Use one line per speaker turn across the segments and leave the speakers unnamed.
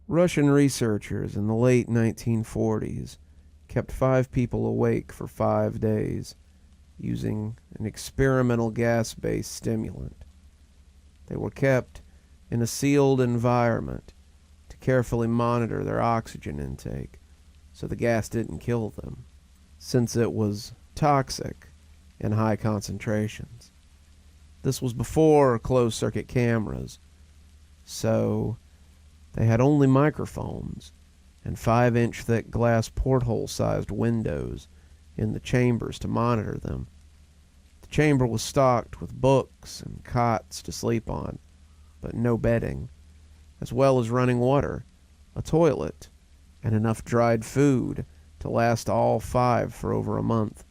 Russian researchers in the late 1940s kept 5 people awake for 5 days using an experimental gas-based stimulant. They were kept in a sealed environment to carefully monitor their oxygen intake so the gas didn't kill them, since it was toxic in high concentrations. This was before closed-circuit cameras, so they had only microphones and 5-inch thick glass porthole-sized windows in the chambers to monitor them. The chamber was stocked with books and cots to sleep on, but no bedding, as well as running water, a toilet, and enough dried food to last all 5 for over a month.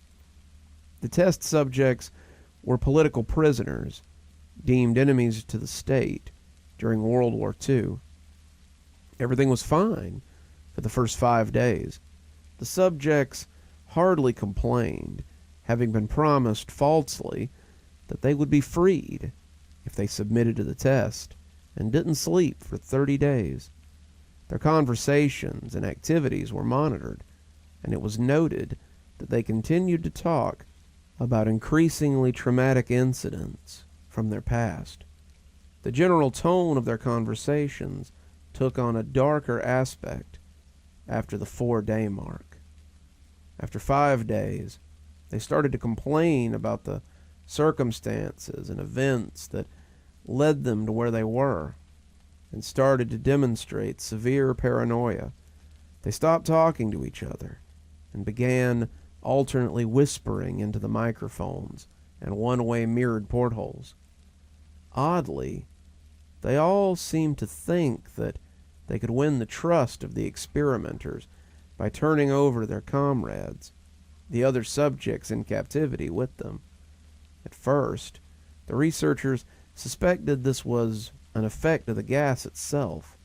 The test subjects were political prisoners, deemed enemies to the state during World War II. Everything was fine for the first 5 days. The subjects hardly complained, having been promised falsely that they would be freed if they submitted to the test and didn't sleep for 30 days. Their conversations and activities were monitored, and it was noted that they continued to talk about increasingly traumatic incidents from their past. The general tone of their conversations took on a darker aspect after the 4-day mark. After 5 days, they started to complain about the circumstances and events that led them to where they were, and started to demonstrate severe paranoia. They stopped talking to each other and began alternately whispering into the microphones and one-way mirrored portholes. Oddly, they all seemed to think that they could win the trust of the experimenters by turning over their comrades, the other subjects in captivity, with them. At first, the researchers suspected this was an effect of the gas itself.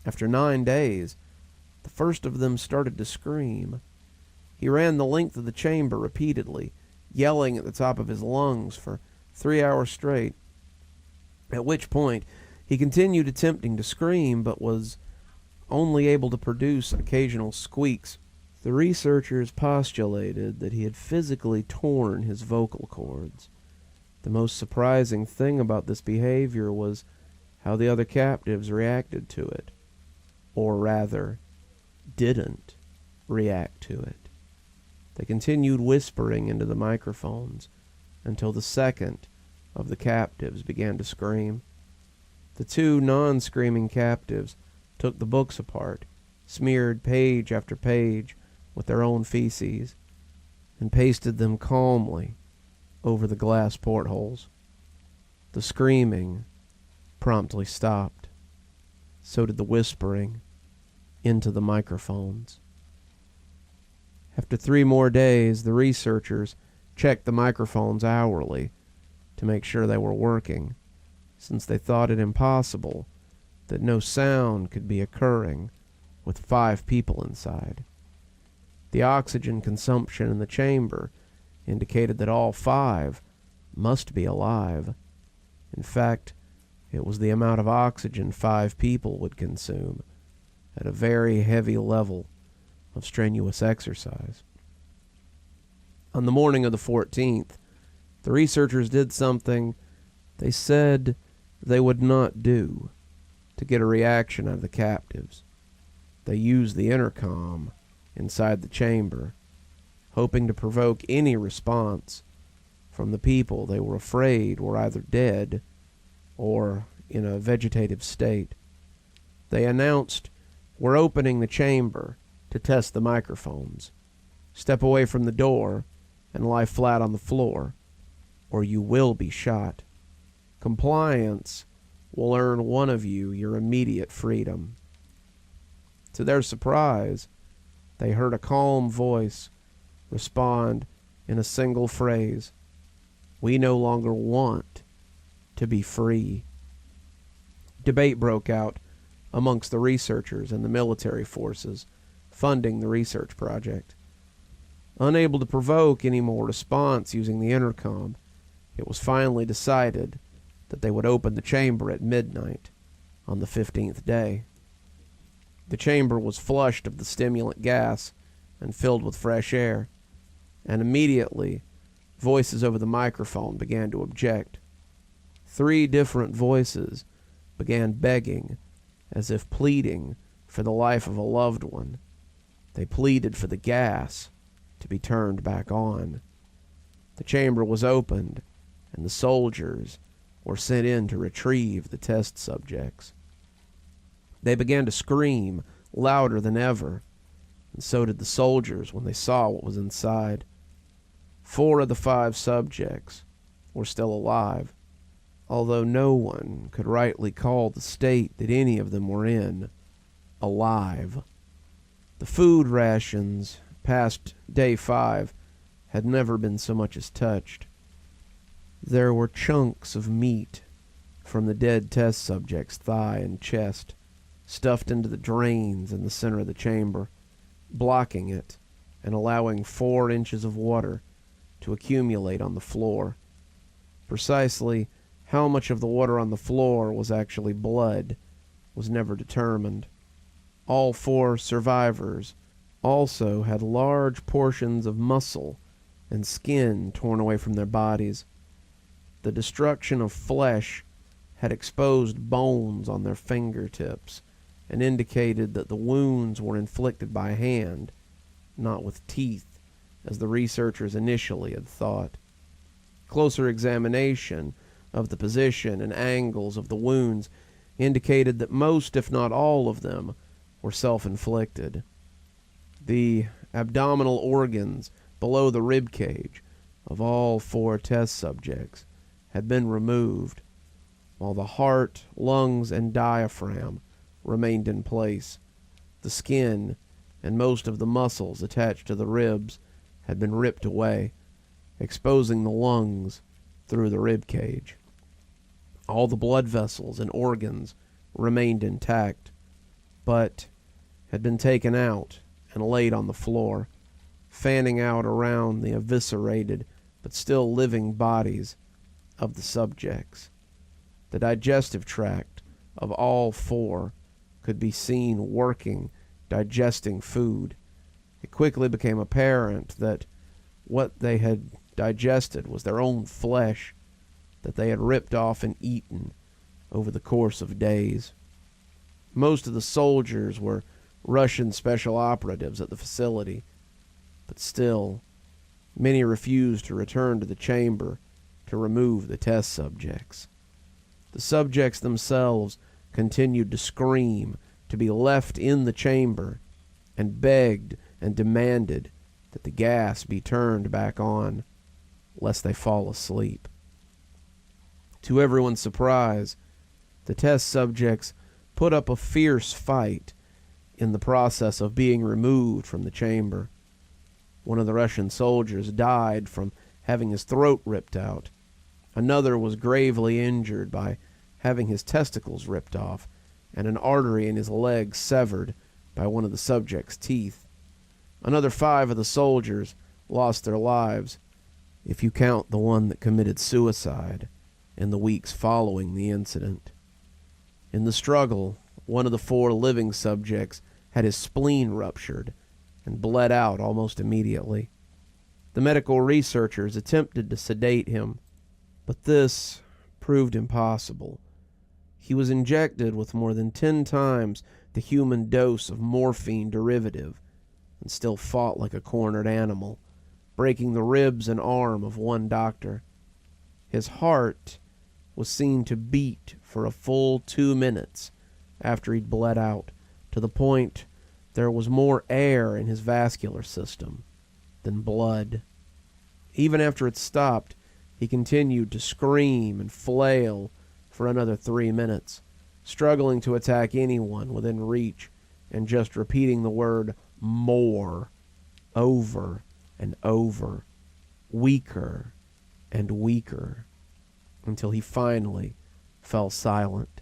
After 9 days, the first of them started to scream. He ran the length of the chamber repeatedly, yelling at the top of his lungs for 3 hours straight, at which point he continued attempting to scream, but was only able to produce occasional squeaks. The researchers postulated that he had physically torn his vocal cords. The most surprising thing about this behavior was how the other captives reacted to it, or rather, didn't react to it. They continued whispering into the microphones until the second of the captives began to scream. The 2 non-screaming captives took the books apart, smeared page after page with their own feces, and pasted them calmly over the glass portholes. The screaming promptly stopped. So did the whispering into the microphones. After 3 more days, the researchers checked the microphones hourly to make sure they were working, since they thought it impossible that no sound could be occurring with 5 people inside. The oxygen consumption in the chamber indicated that all 5 must be alive. In fact, it was the amount of oxygen 5 people would consume at a very heavy level of strenuous exercise. On the morning of the 14th, the researchers did something they said they would not do to get a reaction out of the captives. They used the intercom inside the chamber, hoping to provoke any response from the people they were afraid were either dead or in a vegetative state. They announced, "We're opening the chamber to test the microphones. Step away from the door and lie flat on the floor, or you will be shot. Compliance will earn one of you your immediate freedom." To their surprise, they heard a calm voice respond in a single phrase, "We no longer want to be free." Debate broke out amongst the researchers and the military forces funding the research project. Unable to provoke any more response using the intercom, it was finally decided that they would open the chamber at midnight on the 15th day. The chamber was flushed of the stimulant gas and filled with fresh air, and immediately voices over the microphone began to object. 3 different voices began begging, as if pleading for the life of a loved one. They pleaded for the gas to be turned back on. The chamber was opened, and the soldiers were sent in to retrieve the test subjects. They began to scream louder than ever, and so did the soldiers when they saw what was inside. 4 of the 5 subjects were still alive, although no one could rightly call the state that any of them were in alive. The food rations past day 5 had never been so much as touched. There were chunks of meat from the dead test subject's thigh and chest, stuffed into the drains in the center of the chamber, blocking it and allowing 4 inches of water to accumulate on the floor. Precisely how much of the water on the floor was actually blood was never determined. All 4 survivors also had large portions of muscle and skin torn away from their bodies. The destruction of flesh had exposed bones on their fingertips and indicated that the wounds were inflicted by hand, not with teeth, as the researchers initially had thought. Closer examination of the position and angles of the wounds indicated that most, if not all of them, were self-inflicted. The abdominal organs below the rib cage of all 4 test subjects had been removed, while the heart, lungs, and diaphragm remained in place. The skin and most of the muscles attached to the ribs had been ripped away, exposing the lungs through the rib cage. All the blood vessels and organs remained intact, but had been taken out and laid on the floor, fanning out around the eviscerated but still living bodies of the subjects. The digestive tract of all 4 could be seen working, digesting food. It quickly became apparent that what they had digested was their own flesh that they had ripped off and eaten over the course of days. Most of the soldiers were Russian special operatives at the facility, but still, many refused to return to the chamber to remove the test subjects. The subjects themselves continued to scream to be left in the chamber and begged and demanded that the gas be turned back on, lest they fall asleep. To everyone's surprise, the test subjects put up a fierce fight in the process of being removed from the chamber. One of the Russian soldiers died from having his throat ripped out. Another was gravely injured by having his testicles ripped off and an artery in his leg severed by one of the subject's teeth. Another 5 of the soldiers lost their lives, if you count the one that committed suicide in the weeks following the incident. In the struggle, one of the 4 living subjects had his spleen ruptured and bled out almost immediately. The medical researchers attempted to sedate him, but this proved impossible. He was injected with more than 10 times the human dose of morphine derivative and still fought like a cornered animal, breaking the ribs and arm of one doctor. His heart was seen to beat for a full 2 minutes after he'd bled out, to the point there was more air in his vascular system than blood. Even after it stopped, he continued to scream and flail for another 3 minutes, struggling to attack anyone within reach and just repeating the word more over and over, weaker and weaker, until he finally fell silent.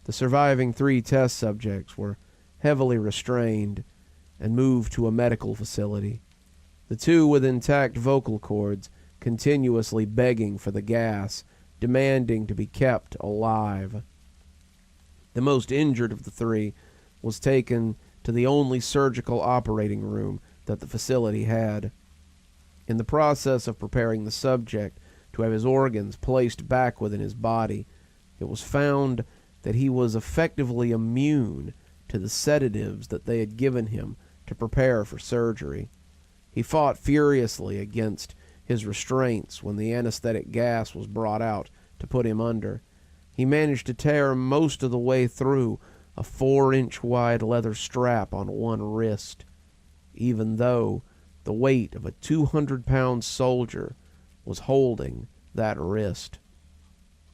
The surviving 3 test subjects were heavily restrained and moved to a medical facility, the 2 with intact vocal cords continuously begging for the gas, demanding to be kept alive. The most injured of the 3 was taken to the only surgical operating room that the facility had. In the process of preparing the subject to have his organs placed back within his body, it was found that he was effectively immune to the sedatives that they had given him to prepare for surgery. He fought furiously against his restraints when the anesthetic gas was brought out to put him under. He managed to tear most of the way through a 4-inch wide leather strap on one wrist, even though the weight of a 200-pound soldier was holding that wrist.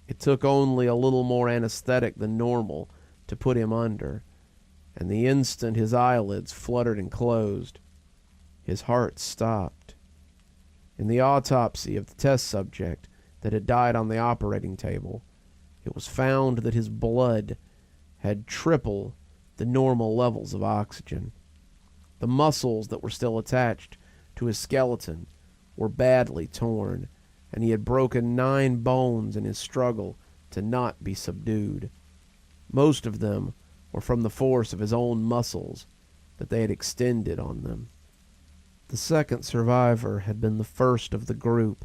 It took only a little more anesthetic than normal to put him under, and the instant his eyelids fluttered and closed, his heart stopped. In the autopsy of the test subject that had died on the operating table, it was found that his blood had triple the normal levels of oxygen. The muscles that were still attached to his skeleton were badly torn, and he had broken 9 bones in his struggle to not be subdued. Most of them were from the force of his own muscles that they had extended on them. The second survivor had been the first of the group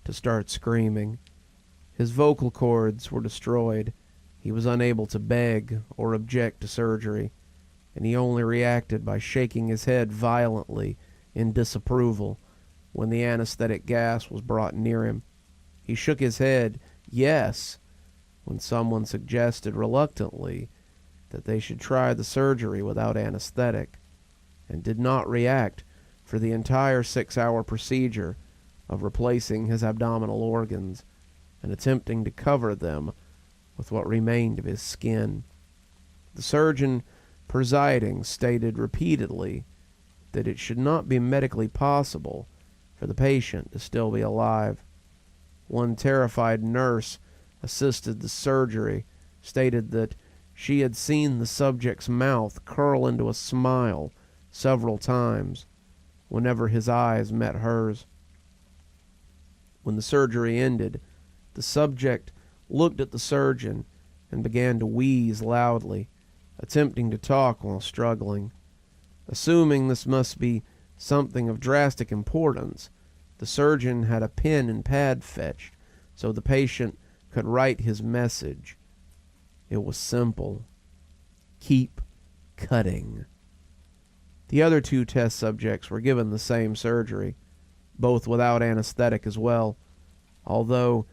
to start screaming. His vocal cords were destroyed. He was unable to beg or object to surgery, and he only reacted by shaking his head violently in disapproval when the anesthetic gas was brought near him. He shook his head, yes, when someone suggested reluctantly that they should try the surgery without anesthetic, and did not react for the entire 6-hour procedure of replacing his abdominal organs and attempting to cover them with what remained of his skin. The surgeon presiding stated repeatedly that it should not be medically possible for the patient to still be alive. One terrified nurse assisted the surgery stated that she had seen the subject's mouth curl into a smile several times whenever his eyes met hers. When the surgery ended, the subject looked at the surgeon and began to wheeze loudly, attempting to talk while struggling. Assuming this must be something of drastic importance, the surgeon had a pen and pad fetched so the patient could write his message. It was simple. Keep cutting. The other 2 test subjects were given the same surgery, both without anesthetic as well, although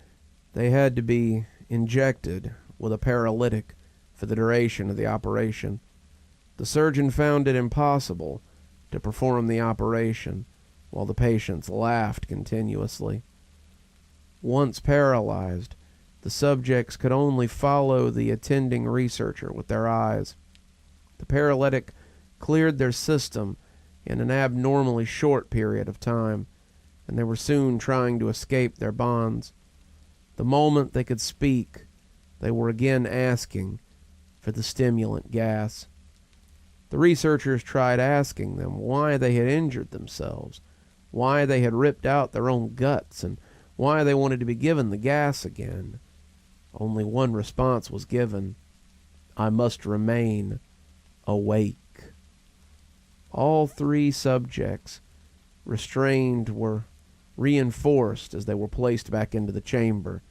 they had to be injected with a paralytic for the duration of the operation. The surgeon found it impossible to perform the operation while the patients laughed continuously. Once paralyzed, the subjects could only follow the attending researcher with their eyes. The paralytic cleared their system in an abnormally short period of time, and they were soon trying to escape their bonds. The moment they could speak, they were again asking for the stimulant gas. The researchers tried asking them why they had injured themselves, why they had ripped out their own guts, and why they wanted to be given the gas again. Only one response was given: I must remain awake. All 3 subjects restrained were reinforced as they were placed back into the chamber,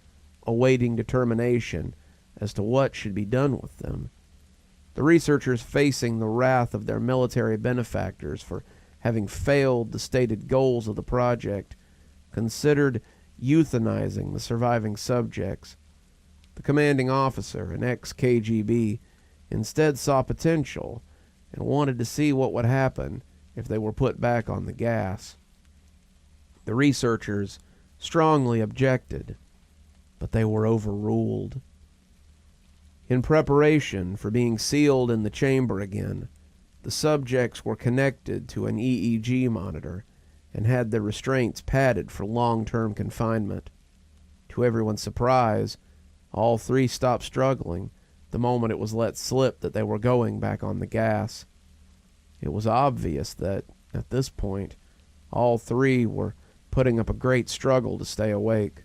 awaiting determination as to what should be done with them. The researchers, facing the wrath of their military benefactors for having failed the stated goals of the project, considered euthanizing the surviving subjects. The commanding officer, an ex-KGB, instead saw potential and wanted to see what would happen if they were put back on the gas. The researchers strongly objected, but they were overruled. In preparation for being sealed in the chamber again, the subjects were connected to an EEG monitor and had their restraints padded for long-term confinement. To everyone's surprise, all 3 stopped struggling the moment it was let slip that they were going back on the gas. It was obvious that, at this point, all 3 were putting up a great struggle to stay awake.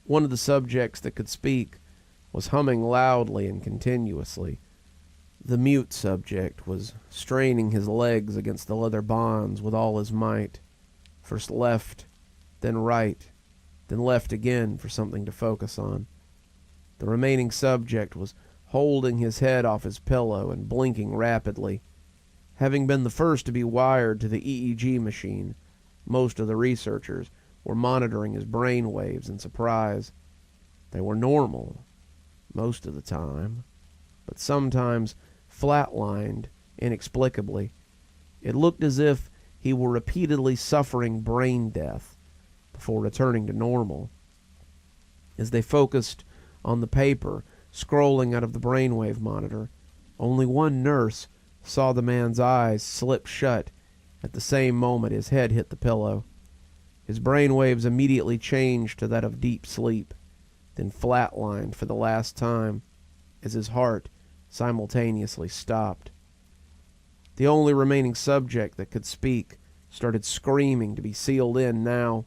One of the subjects that could speak was humming loudly and continuously. The mute subject was straining his legs against the leather bonds with all his might. First left, then right, then left again for something to focus on. The remaining subject was holding his head off his pillow and blinking rapidly. Having been the first to be wired to the EEG machine, most of the researchers were monitoring his brain waves in surprise. They were normal, most of the time, but sometimes flatlined inexplicably. It looked as if he were repeatedly suffering brain death before returning to normal. As they focused on the paper scrolling out of the brainwave monitor, only one nurse saw the man's eyes slip shut at the same moment his head hit the pillow. His brainwaves immediately changed to that of deep sleep, then flatlined for the last time as his heart simultaneously stopped. The only remaining subject that could speak started screaming to be sealed in now.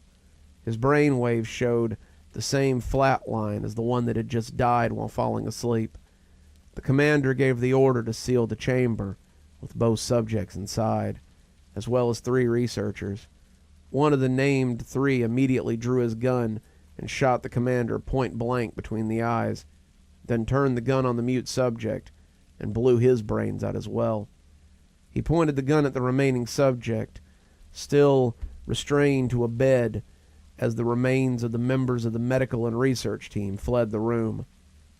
His brainwaves showed the same flat line as the one that had just died while falling asleep. The commander gave the order to seal the chamber with both subjects inside, as well as 3 researchers. One of the named 3 immediately drew his gun and shot the commander point blank between the eyes, then turned the gun on the mute subject and blew his brains out as well. He pointed the gun at the remaining subject, still restrained to a bed, as the remains of the members of the medical and research team fled the room.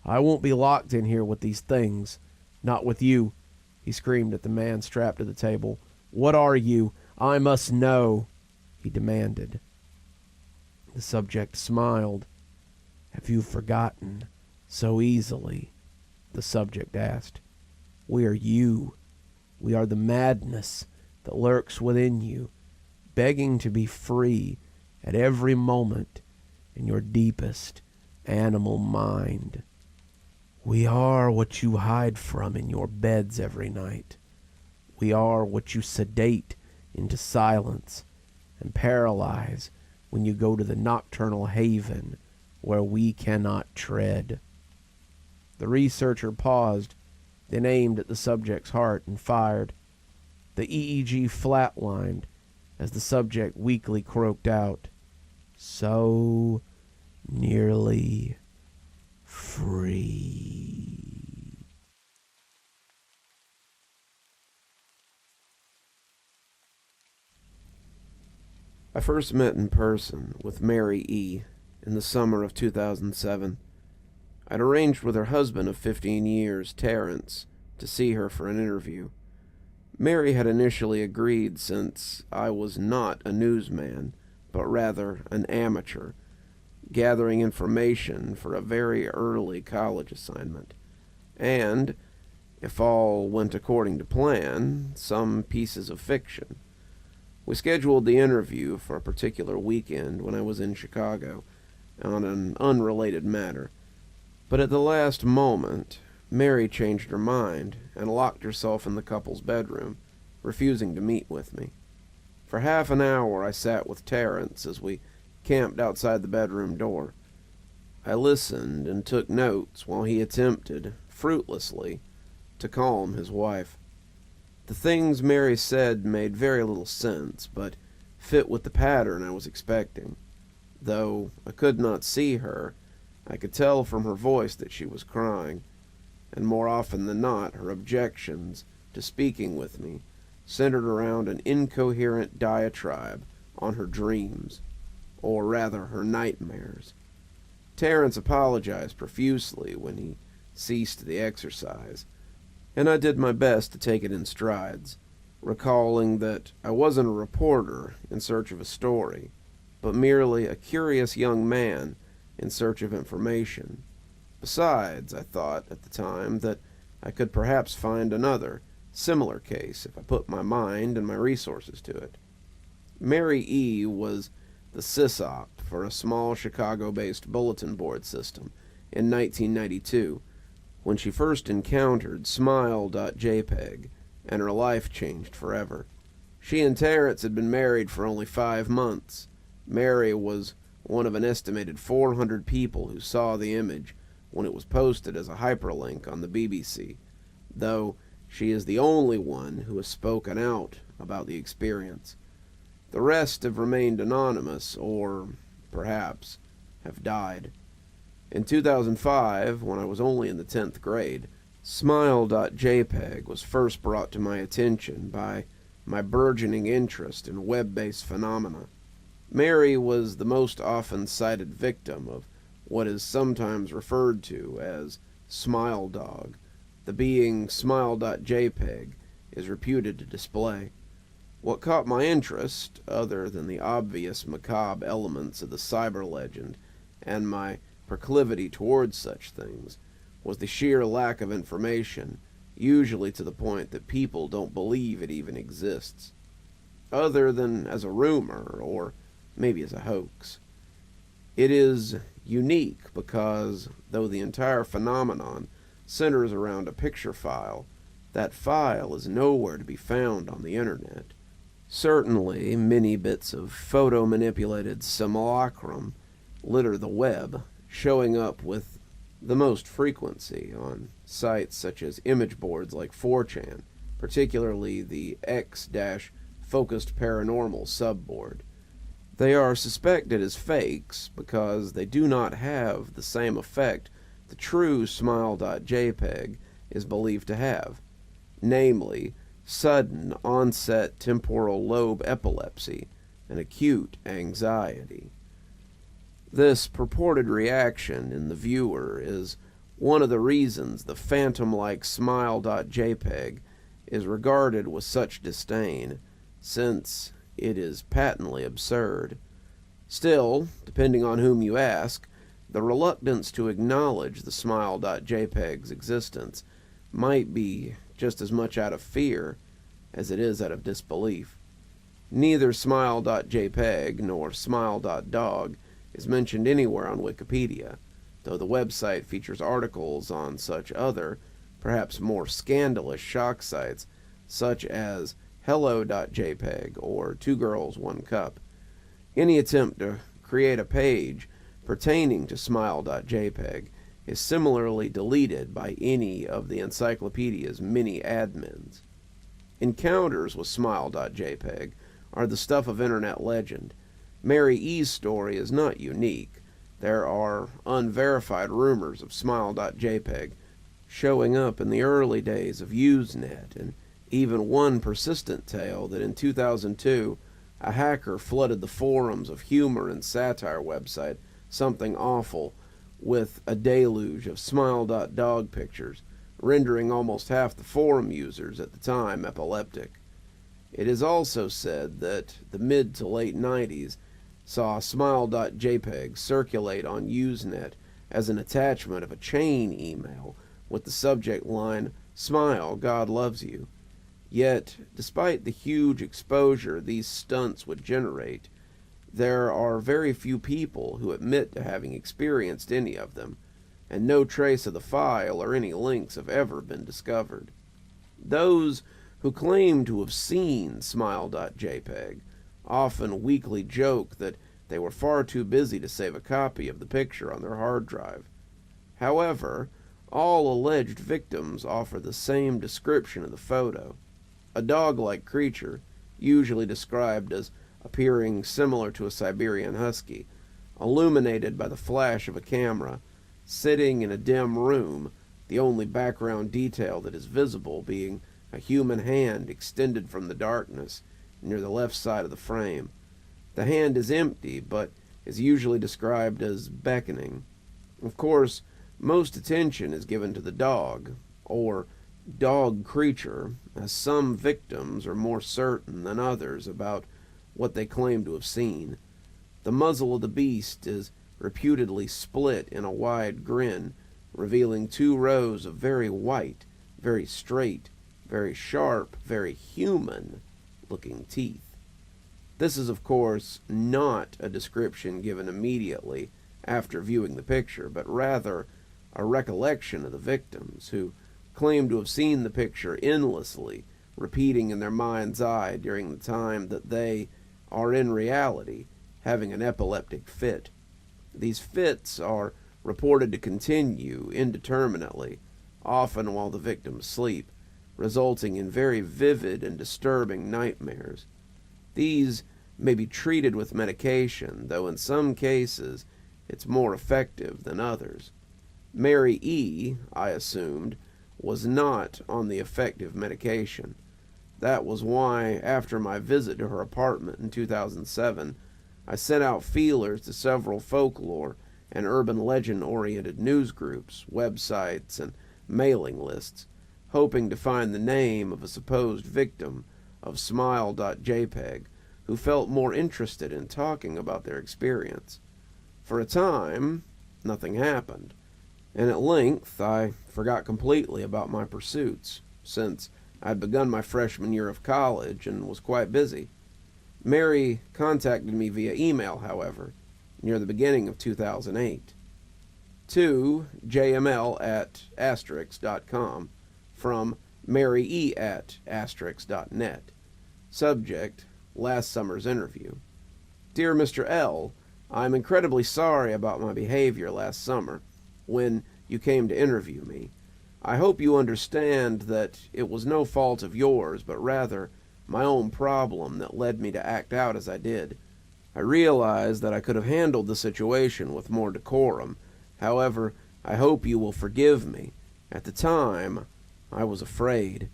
"I won't be locked in here with these things. Not with you," he screamed at the man strapped to the table. "What are you? I must know," he demanded. The subject smiled. "Have you forgotten so easily?" the subject asked. "We are you. We are the madness that lurks within you, begging to be free at every moment in your deepest animal mind. We are what you hide from in your beds every night. We are what you sedate into silence and paralyze when you go to the nocturnal haven where we cannot tread." The researcher paused, then aimed at the subject's heart and fired. The EEG flatlined as the subject weakly croaked out, "So nearly free." I first met in person with Mary E. in the summer of 2007. I'd arranged with her husband of 15 years, Terrence, to see her for an interview. Mary had initially agreed since I was not a newsman, but rather an amateur, gathering information for a very early college assignment, and, if all went according to plan, some pieces of fiction. We scheduled the interview for a particular weekend when I was in Chicago, on an unrelated matter. But at the last moment, Mary changed her mind and locked herself in the couple's bedroom, refusing to meet with me. For half an hour I sat with Terrence as we camped outside the bedroom door. I listened and took notes while he attempted, fruitlessly, to calm his wife. The things Mary said made very little sense, but fit with the pattern I was expecting. Though I could not see her, I could tell from her voice that she was crying, and more often than not, her objections to speaking with me centered around an incoherent diatribe on her dreams, or rather her nightmares. Terrence apologized profusely when he ceased the exercise, and I did my best to take it in strides, recalling that I wasn't a reporter in search of a story, but merely a curious young man in search of information. Besides, I thought at the time that I could perhaps find another, similar case if I put my mind and my resources to it. Mary E. was the sysop for a small Chicago-based bulletin board system in 1992, when she first encountered Smile.jpg, and her life changed forever. She and Terrence had been married for only 5 months. Mary was one of an estimated 400 people who saw the image when it was posted as a hyperlink on the BBC, though She is the only one who has spoken out about the experience. The rest have remained anonymous, or perhaps have died. In 2005, when I was only in the 10th grade, Smile.jpg was first brought to my attention by my burgeoning interest in web-based phenomena. Mary was the most often cited victim of what is sometimes referred to as Smile Dog, the being Smile.jpg is reputed to display. What caught my interest, other than the obvious macabre elements of the cyber legend and my proclivity towards such things, was the sheer lack of information, usually to the point that people don't believe it even exists, other than as a rumor or maybe as a hoax. It is unique because, though the entire phenomenon centers around a picture file, that file is nowhere to be found on the internet. Certainly, many bits of photo-manipulated simulacrum litter the web, showing up with the most frequency on sites such as image boards like 4chan, particularly the X-Focused Paranormal subboard. They are suspected as fakes because they do not have the same effect the true Smile.jpg is believed to have, namely, sudden onset temporal lobe epilepsy and acute anxiety. This purported reaction in the viewer is one of the reasons the phantom-like Smile.jpg is regarded with such disdain, since it is patently absurd. Still, depending on whom you ask, the reluctance to acknowledge the Smile.jpg's existence might be just as much out of fear as it is out of disbelief. Neither Smile.jpg nor Smile.dog is mentioned anywhere on Wikipedia, though the website features articles on such other, perhaps more scandalous shock sites, such as Hello.jpg or Two Girls, One Cup. Any attempt to create a page pertaining to Smile.jpg is similarly deleted by any of the encyclopedia's many admins. Encounters with Smile.jpg are the stuff of internet legend. Mary E.'s story is not unique. There are unverified rumors of Smile.jpg showing up in the early days of Usenet, and even one persistent tale that in 2002 a hacker flooded the forums of humor and satire website Something Awful with a deluge of Smile.dog pictures, rendering almost half the forum users at the time epileptic. It is also said that the mid to late 90s saw Smile.jpg circulate on Usenet as an attachment of a chain email with the subject line, "Smile, God loves you." Yet, despite the huge exposure these stunts would generate, there are very few people who admit to having experienced any of them, and no trace of the file or any links have ever been discovered. Those who claim to have seen Smile.jpg often weakly joke that they were far too busy to save a copy of the picture on their hard drive. However, all alleged victims offer the same description of the photo: a dog-like creature, usually described as appearing similar to a Siberian husky, illuminated by the flash of a camera, sitting in a dim room, the only background detail that is visible being a human hand extended from the darkness near the left side of the frame. The hand is empty, but is usually described as beckoning. Of course, most attention is given to the dog, or dog creature, as some victims are more certain than others about what they claim to have seen. The muzzle of the beast is reputedly split in a wide grin, revealing 2 rows of very white, very straight, very sharp, very human-looking teeth. This is, of course, not a description given immediately after viewing the picture, but rather a recollection of the victims, who claim to have seen the picture endlessly, repeating in their mind's eye during the time that they are in reality having an epileptic fit. These fits are reported to continue indeterminately, often while the victims sleep, resulting in very vivid and disturbing nightmares. These may be treated with medication, though in some cases it's more effective than others. Mary E., I assumed, was not on the effective medication. That was why, after my visit to her apartment in 2007, I sent out feelers to several folklore and urban legend-oriented news groups, websites, and mailing lists, hoping to find the name of a supposed victim of Smile.jpg who felt more interested in talking about their experience. For a time, nothing happened, and at length I forgot completely about my pursuits, since I'd begun my freshman year of college and was quite busy. Mary contacted me via email, however, near the beginning of 2008. To jml@*.com from marye@*.net. Subject, last summer's interview. Dear Mr. L., I'm incredibly sorry about my behavior last summer when you came to interview me. I hope you understand that it was no fault of yours, but rather my own problem that led me to act out as I did. I realize that I could have handled the situation with more decorum. However, I hope you will forgive me. At the time, I was afraid.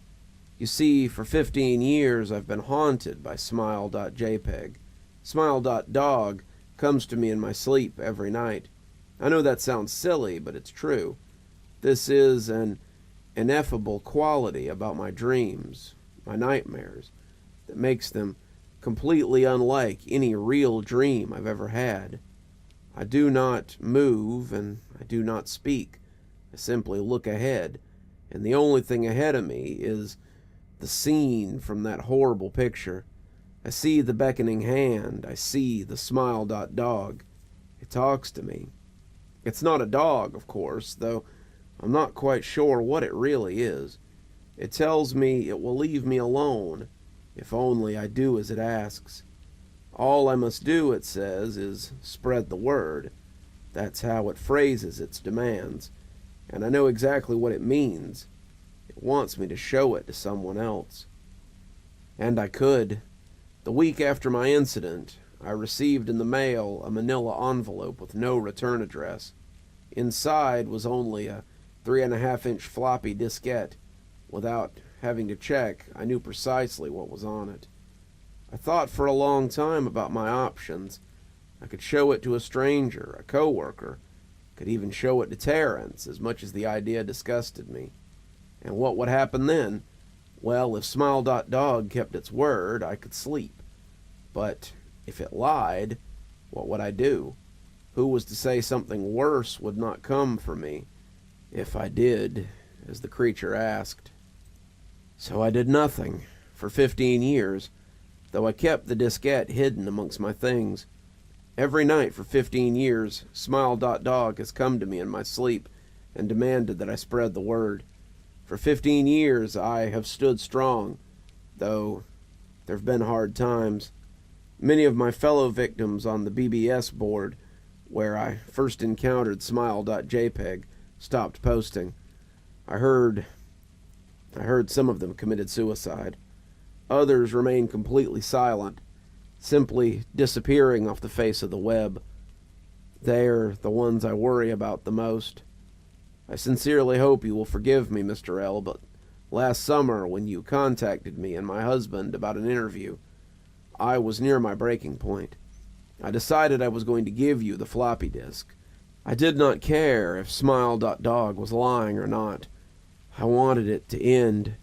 You see, for 15 years I've been haunted by Smile.jpg. Smile.dog comes to me in my sleep every night. I know that sounds silly, but it's true. This is an ineffable quality about my dreams, my nightmares, that makes them completely unlike any real dream I've ever had. I do not move and I do not speak. I simply look ahead, and the only thing ahead of me is the scene from that horrible picture. I see the beckoning hand. I see the Smile.dog. It talks to me. It's not a dog, of course, though I'm not quite sure what it really is. It tells me it will leave me alone if only I do as it asks. All I must do, it says, is spread the word. That's how it phrases its demands, and I know exactly what it means. It wants me to show it to someone else. And I could. The week after my incident, I received in the mail a manila envelope with no return address. Inside was only a 3.5-inch floppy diskette. Without having to check, I knew precisely what was on it. I thought for a long time about my options. I could show it to a stranger, a coworker, could even show it to Terrence, as much as the idea disgusted me. And what would happen then? Well, if Smile.dog kept its word, I could sleep. But if it lied, what would I do? Who was to say something worse would not come for me if I did as the creature asked? So I did nothing for 15 years, though I kept the diskette hidden amongst my things. Every night for 15 years, Smile.dog has come to me in my sleep and demanded that I spread the word. For 15 years I have stood strong, though there have been hard times. Many of my fellow victims on the BBS board, where I first encountered Smile.jpg, stopped posting. I heard some of them committed suicide. Others remain completely silent, simply disappearing off the face of the web. They're the ones I worry about the most. I sincerely hope you will forgive me, Mr. L., but last summer when you contacted me and my husband about an interview, I was near my breaking point. I decided I was going to give you the floppy disk. I did not care if Smile.dog was lying or not. I wanted it to end.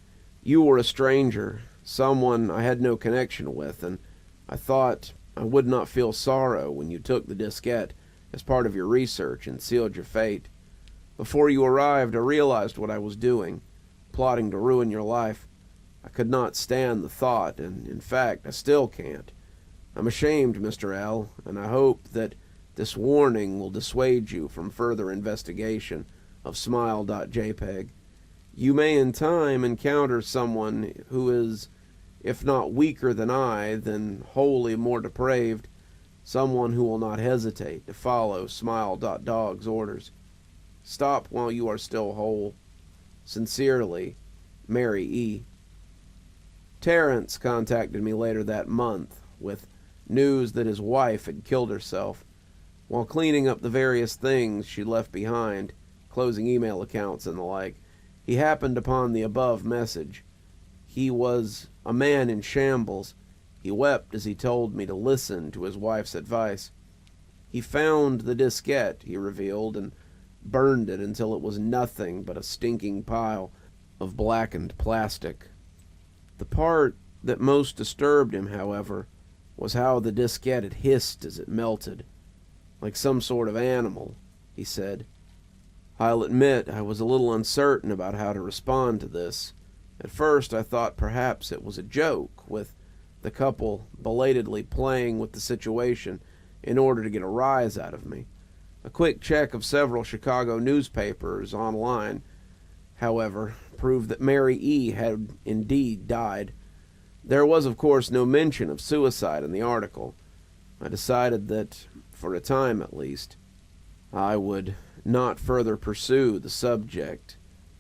You were a stranger, someone I had no connection with, and I thought I would not feel sorrow when you took the diskette as part of your research and sealed your fate. Before you arrived, I realized what I was doing, plotting to ruin your life. I could not stand the thought, and in fact, I still can't. I'm ashamed, Mr. L., and I hope that this warning will dissuade you from further investigation of Smile.jpg. You may in time encounter someone who is, if not weaker than I, then wholly more depraved, someone who will not hesitate to follow Smile.dog's orders. Stop while you are still whole. Sincerely, Mary E. Terrence contacted me later that month with news that his wife had killed herself while cleaning up the various things she left behind, closing email accounts and the like. He happened upon the above message. He was a man in shambles. He wept as he told me to listen to his wife's advice. He found the diskette, he revealed, and burned it until it was nothing but a stinking pile of blackened plastic. The part that most disturbed him, however, was how the diskette had hissed as it melted, like some sort of animal, he said. I'll admit I was a little uncertain about how to respond to this. At first I thought perhaps it was a joke, with the couple belatedly playing with the situation in order to get a rise out of me. A quick check of several Chicago newspapers online, however, proved that Mary E. had indeed died. There was, of course, no mention of suicide in the article. I decided that, for a time at least, I would not further pursue the subject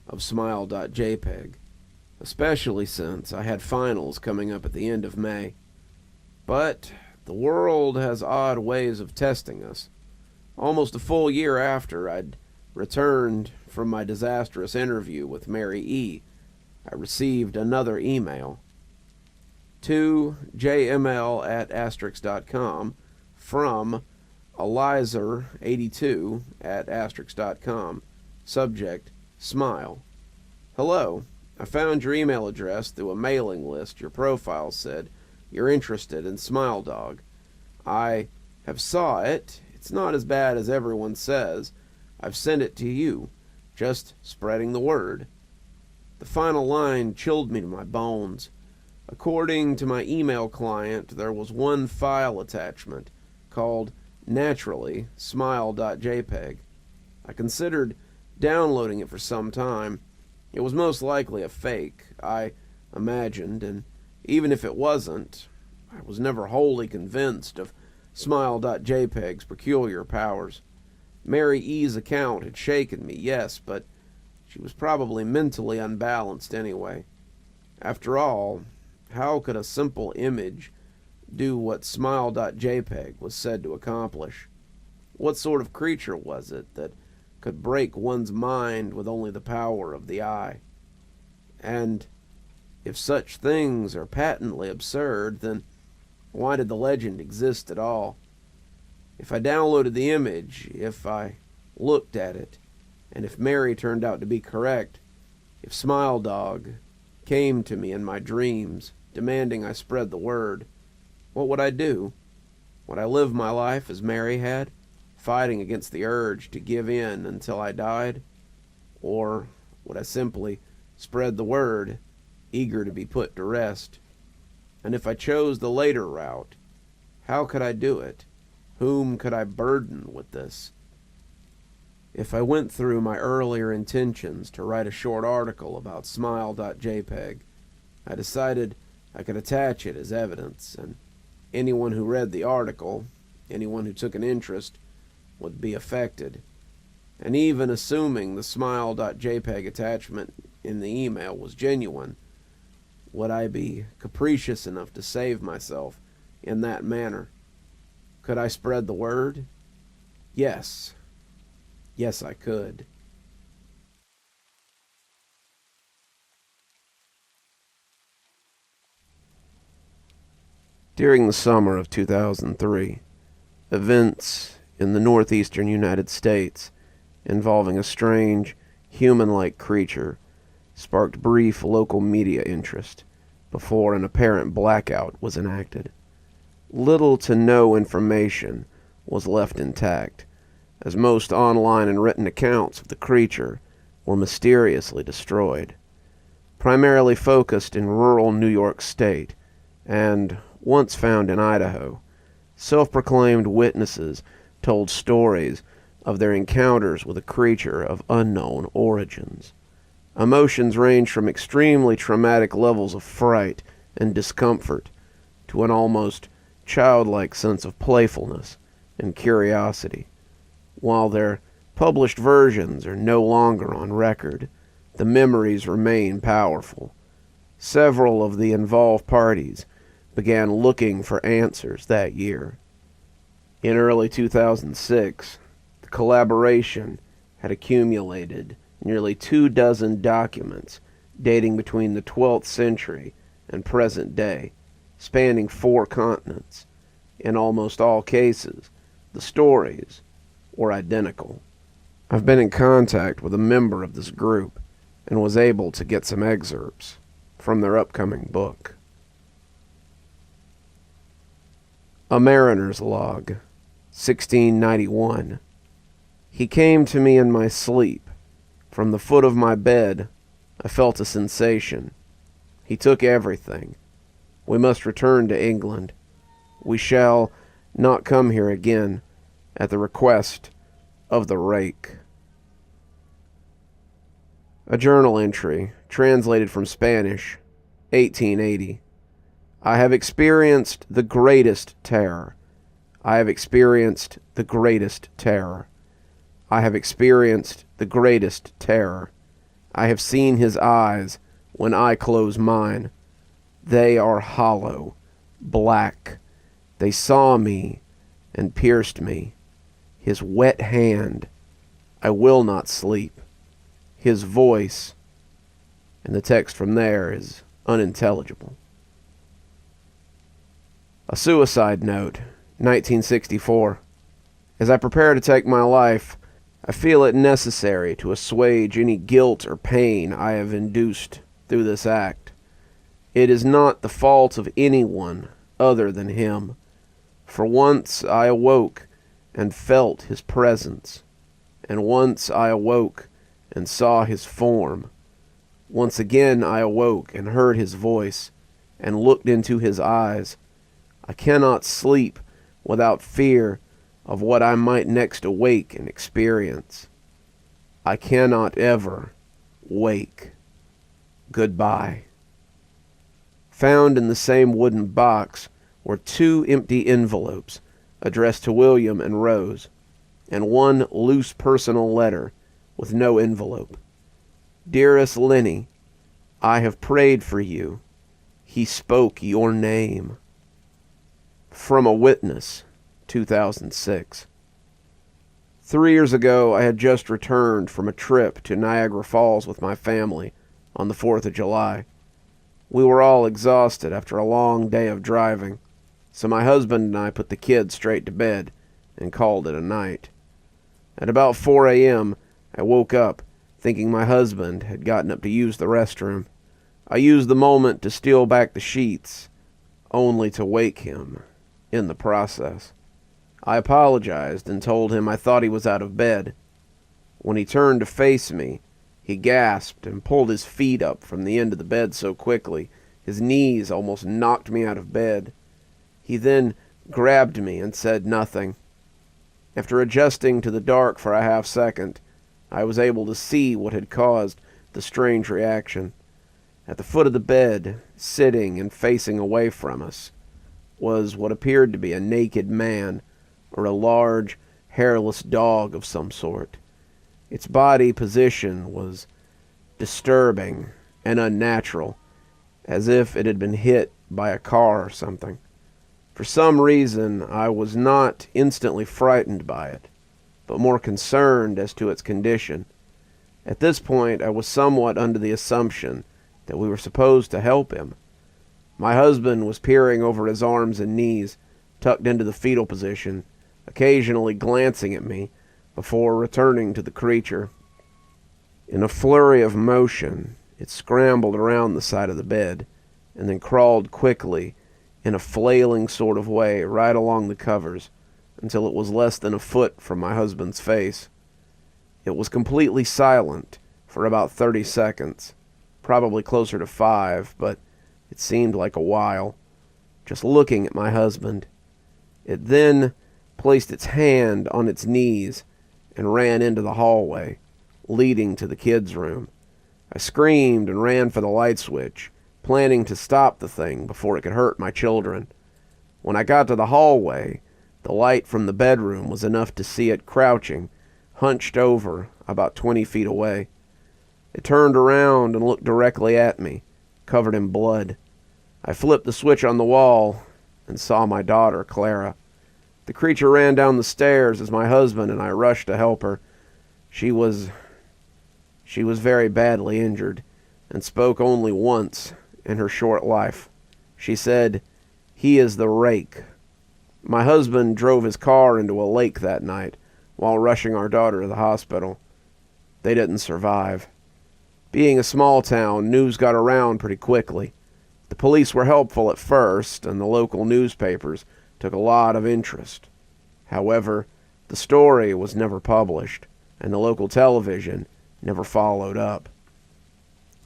of Smile.jpg, especially since I had finals coming up at the end of May. But the world has odd ways of testing us. Almost a full year after I'd returned from my disastrous interview with Mary E., I received another email. To jml@*.com from Elizer82@*.com. Subject, Smile. Hello. I found your email address through a mailing list. Your profile said you're interested in Smile Dog. I have saw it. It's not as bad as everyone says. I've sent it to you. Just spreading the word. The final line chilled me to my bones. According to my email client, there was one file attachment called, naturally, Smile.jpg. I considered downloading it for some time. It was most likely a fake, I imagined, and even if it wasn't, I was never wholly convinced of Smile.jpg's peculiar powers. Mary E.'s account had shaken me, yes, but she was probably mentally unbalanced anyway. After all, how could a simple image do what Smile.jpg was said to accomplish? What sort of creature was it that could break one's mind with only the power of the eye? And if such things are patently absurd, then why did the legend exist at all? If I downloaded the image, if I looked at it, and if Mary turned out to be correct, if Smile Dog came to me in my dreams, demanding I spread the word, what would I do? Would I live my life as Mary had, fighting against the urge to give in until I died? Or would I simply spread the word, eager to be put to rest? And if I chose the later route, how could I do it? Whom could I burden with this? If I went through my earlier intentions to write a short article about Smile.jpg, I decided I could attach it as evidence, and anyone who read the article, anyone who took an interest, would be affected. And even assuming the Smile.jpg attachment in the email was genuine, would I be capricious enough to save myself in that manner? Could I spread the word? Yes. Yes, I could. During the summer of 2003, events in the northeastern United States involving a strange, human-like creature sparked brief local media interest before an apparent blackout was enacted. Little to no information was left intact, as most online and written accounts of the creature were mysteriously destroyed. Primarily focused in rural New York State, and once found in Idaho, self-proclaimed witnesses told stories of their encounters with a creature of unknown origins. Emotions ranged from extremely traumatic levels of fright and discomfort to an almost childlike sense of playfulness and curiosity. While their published versions are no longer on record, the memories remain powerful. Several of the involved parties began looking for answers that year. In early 2006, the collaboration had accumulated nearly 24 documents dating between the 12th century and present day, spanning 4 continents. In almost all cases, the stories were identical. I've been in contact with a member of this group and was able to get some excerpts from their upcoming book. A Mariner's Log, 1691. He came to me in my sleep. From the foot of my bed, I felt a sensation. He took everything. We must return to England. We shall not come here again at the request of the Rake. A journal entry, translated from Spanish, 1880. I have experienced the greatest terror. I have experienced the greatest terror. I have experienced the greatest terror. I have seen his eyes when I close mine. They are hollow, black. They saw me and pierced me. His wet hand. I will not sleep. His voice. And the text from there is unintelligible. A Suicide Note, 1964. As I prepare to take my life, I feel it necessary to assuage any guilt or pain I have induced through this act. It is not the fault of anyone other than him. For once I awoke and felt his presence, and once I awoke and saw his form. Once again I awoke and heard his voice, and looked into his eyes. I cannot sleep without fear of what I might next awake and experience. I cannot ever wake. Goodbye. Found in the same wooden box were 2 empty envelopes addressed to William and Rose, and 1 loose personal letter with no envelope. Dearest Lenny, I have prayed for you. He spoke your name. From a Witness, 2006. 3 years ago, I had just returned from a trip to Niagara Falls with my family on the 4th of July. We were all exhausted after a long day of driving, so my husband and I put the kids straight to bed and called it a night. At about 4 a.m., I woke up, thinking my husband had gotten up to use the restroom. I used the moment to steal back the sheets, only to wake him in the process. I apologized and told him I thought he was out of bed. When he turned to face me, he gasped and pulled his feet up from the end of the bed so quickly, his knees almost knocked me out of bed. He then grabbed me and said nothing. After adjusting to the dark for a half second, I was able to see what had caused the strange reaction. At the foot of the bed, sitting and facing away from us, was what appeared to be a naked man, or a large, hairless dog of some sort. Its body position was disturbing and unnatural, as if it had been hit by a car or something. For some reason, I was not instantly frightened by it, but more concerned as to its condition. At this point, I was somewhat under the assumption that we were supposed to help him. My husband was peering over his arms and knees, tucked into the fetal position, occasionally glancing at me before returning to the creature. In a flurry of motion, it scrambled around the side of the bed and then crawled quickly in a flailing sort of way right along the covers until it was less than a foot from my husband's face. It was completely silent for about 30 seconds, probably closer to 5, but it seemed like a while, just looking at my husband. It then placed its hand on its knees and ran into the hallway, leading to the kids' room. I screamed and ran for the light switch, planning to stop the thing before it could hurt my children. When I got to the hallway, the light from the bedroom was enough to see it crouching, hunched over about 20 feet away. It turned around and looked directly at me, covered in blood. I flipped the switch on the wall and saw my daughter, Clara. The creature ran down the stairs as my husband and I rushed to help her. She was very badly injured and spoke only once in her short life. She said, "He is the Rake." My husband drove his car into a lake that night while rushing our daughter to the hospital. They didn't survive. Being a small town, news got around pretty quickly. The police were helpful at first, and the local newspapers took a lot of interest. However, the story was never published, and the local television never followed up.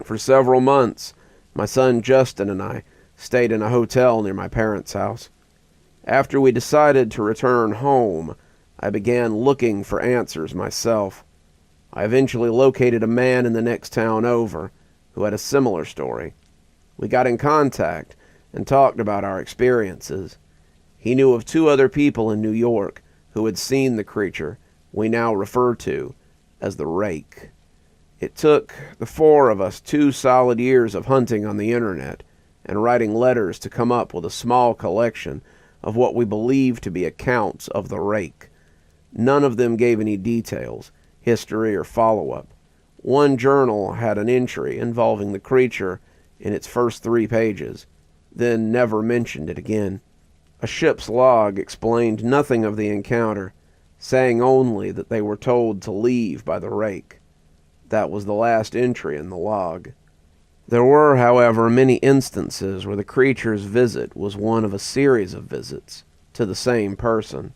For several months, my son Justin and I stayed in a hotel near my parents' house. After we decided to return home, I began looking for answers myself. I eventually located a man in the next town over who had a similar story. We got in contact and talked about our experiences. He knew of 2 other people in New York who had seen the creature we now refer to as the Rake. It took the 4 of us 2 solid years of hunting on the internet and writing letters to come up with a small collection of what we believed to be accounts of the Rake. None of them gave any details, history, or follow-up. One journal had an entry involving the creature in its first 3 pages, then never mentioned it again. A ship's log explained nothing of the encounter, saying only that they were told to leave by the Rake. That was the last entry in the log. There were, however, many instances where the creature's visit was one of a series of visits to the same person.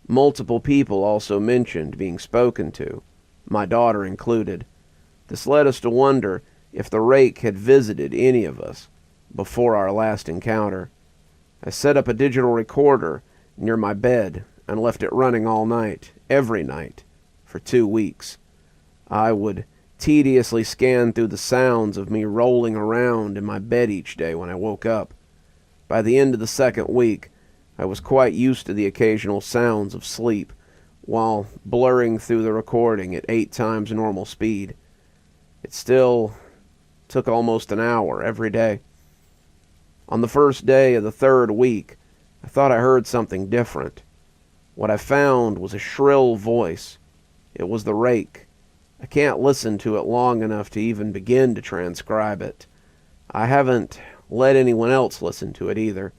Multiple people also mentioned being spoken to, my daughter included. This led us to wonder if the Rake had visited any of us before our last encounter. I set up a digital recorder near my bed and left it running all night, every night, for 2 weeks. I would tediously scan through the sounds of me rolling around in my bed each day when I woke up. By the end of the 2nd week, I was quite used to the occasional sounds of sleep, while blurring through the recording at 8 times normal speed. It still took almost an hour every day. On the first day of the 3rd week, I thought I heard something different. What I found was a shrill voice. It was the Rake. I can't listen to it long enough to even begin to transcribe it. I haven't let anyone else listen to it either.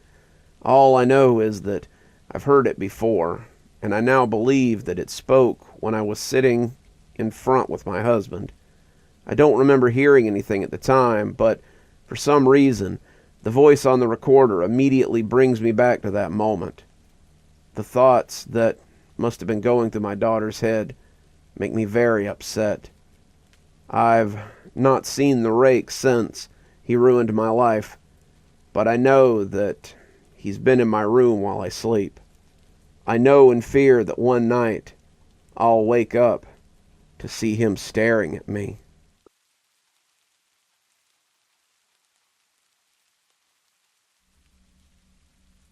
All I know is that I've heard it before, and I now believe that it spoke when I was sitting in front with my husband. I don't remember hearing anything at the time, but for some reason, the voice on the recorder immediately brings me back to that moment. The thoughts that must have been going through my daughter's head make me very upset. I've not seen the Rake since he ruined my life, but I know that he's been in my room while I sleep. I know and fear that one night I'll wake up to see him staring at me.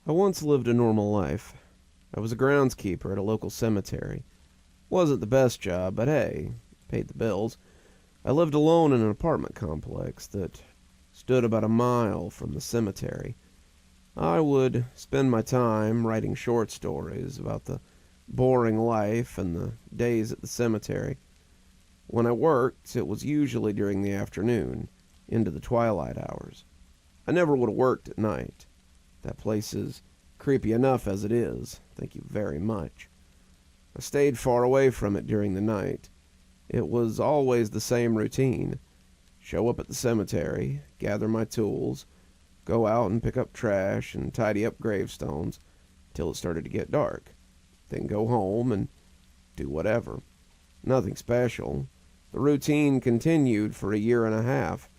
I once lived a normal life. I was a groundskeeper at a local cemetery. Wasn't the best job, but hey, paid the bills. I lived alone in an apartment complex that stood about a mile from the cemetery. I would spend my time writing short stories about the boring life and the days at the cemetery. When I worked, it was usually during the afternoon, into the twilight hours. I never would have worked at night. That place is creepy enough as it is, thank you very much. I stayed far away from it during the night. It was always the same routine. Show up at the cemetery, gather my tools, go out and pick up trash and tidy up gravestones till it started to get dark. Then go home and do whatever. Nothing special. The routine continued for 1.5 years,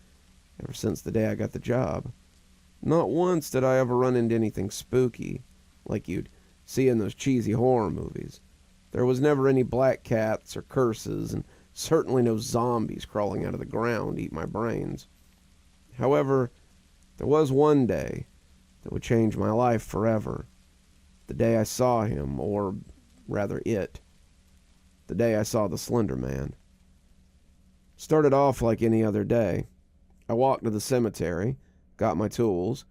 ever since the day I got the job. Not once did I ever run into anything spooky, like you'd see in those cheesy horror movies. There was never any black cats or curses, and certainly no zombies crawling out of the ground to eat my brains. However, there was one day that would change my life forever. The day I saw him, or rather it. The day I saw the Slender Man. Started off like any other day. I walked to the cemetery, got my tools,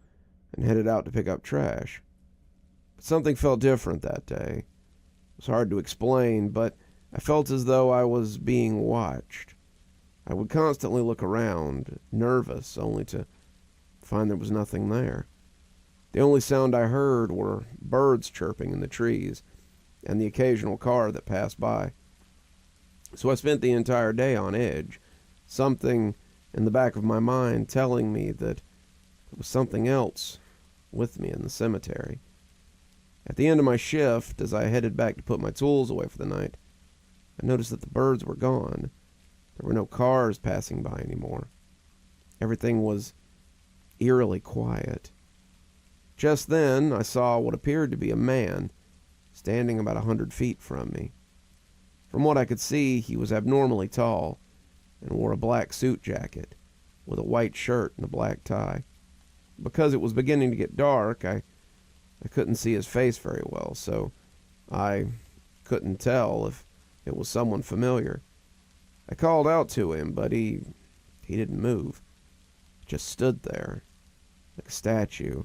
and headed out to pick up trash. But something felt different that day. It was hard to explain, but I felt as though I was being watched. I would constantly look around, nervous, only to find there was nothing there. The only sound I heard were birds chirping in the trees and the occasional car that passed by. So I spent the entire day on edge, something in the back of my mind telling me that there was something else with me in the cemetery. At the end of my shift, as I headed back to put my tools away for the night, I noticed that the birds were gone. There were no cars passing by anymore. Everything was eerily quiet. Just then, I saw what appeared to be a man standing about 100 feet from me. From what I could see, he was abnormally tall and wore a black suit jacket with a white shirt and a black tie. Because it was beginning to get dark, I couldn't see his face very well, so I couldn't tell if it was someone familiar. I called out to him, but he didn't move. He just stood there, like a statue.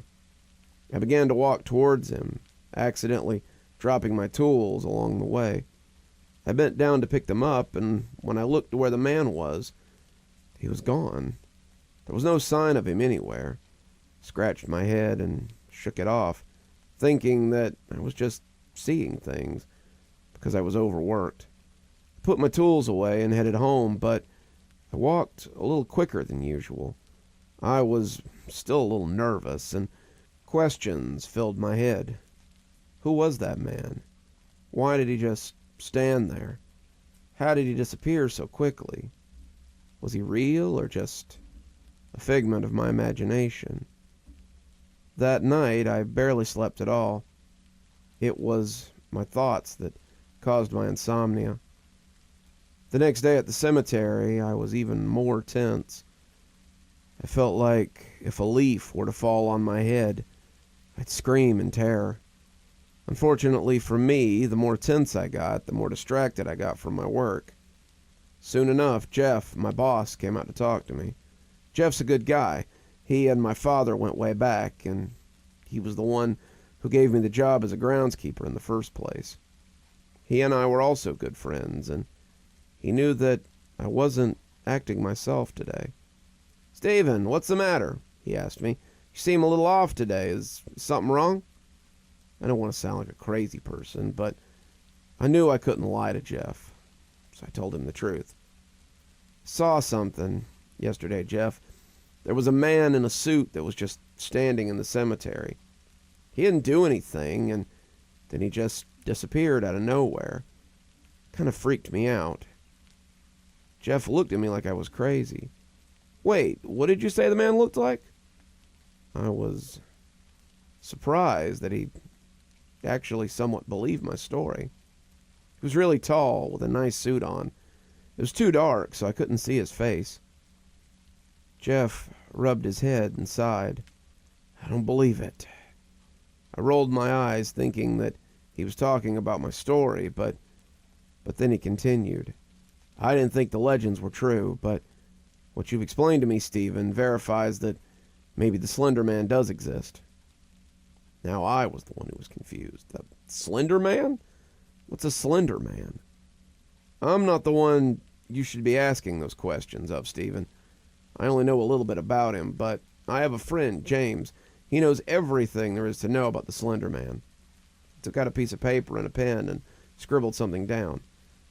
I began to walk towards him, accidentally dropping my tools along the way. I bent down to pick them up, and when I looked to where the man was, he was gone. There was no sign of him anywhere. I scratched my head and shook it off, thinking that I was just seeing things because I was overworked. I put my tools away and headed home, but I walked a little quicker than usual. I was still a little nervous, and questions filled my head. Who was that man? Why did he just stand there? How did he disappear so quickly? Was he real or just a figment of my imagination? That night, I barely slept at all. It was my thoughts that caused my insomnia. The next day at the cemetery, I was even more tense. I felt like if a leaf were to fall on my head, I'd scream in terror. Unfortunately for me, the more tense I got, the more distracted I got from my work. Soon enough, Jeff, my boss, came out to talk to me. Jeff's a good guy. He and my father went way back, and he was the one who gave me the job as a groundskeeper in the first place. He and I were also good friends, and he knew that I wasn't acting myself today. "Steven, what's the matter?" he asked me. "You seem a little off today. Is something wrong?" I don't want to sound like a crazy person, but I knew I couldn't lie to Jeff, so I told him the truth. "Saw something yesterday, Jeff. There was a man in a suit that was just standing in the cemetery. He didn't do anything, and then he just disappeared out of nowhere. Kind of freaked me out." Jeff looked at me like I was crazy. "Wait, what did you say the man looked like?" I was surprised that he actually somewhat believed my story. He was really tall, with a nice suit on. It was too dark, so I couldn't see his face. Jeff rubbed his head and sighed. "I don't believe it." I rolled my eyes, thinking that he was talking about my story, but then he continued. "I didn't think the legends were true, but what you've explained to me, Steven, verifies that maybe the Slender Man does exist." Now I was the one who was confused. The Slender Man? What's a Slender Man? "I'm not the one you should be asking those questions of, Steven. I only know a little bit about him, but I have a friend, James. He knows everything there is to know about the Slender Man." He took out a piece of paper and a pen and scribbled something down.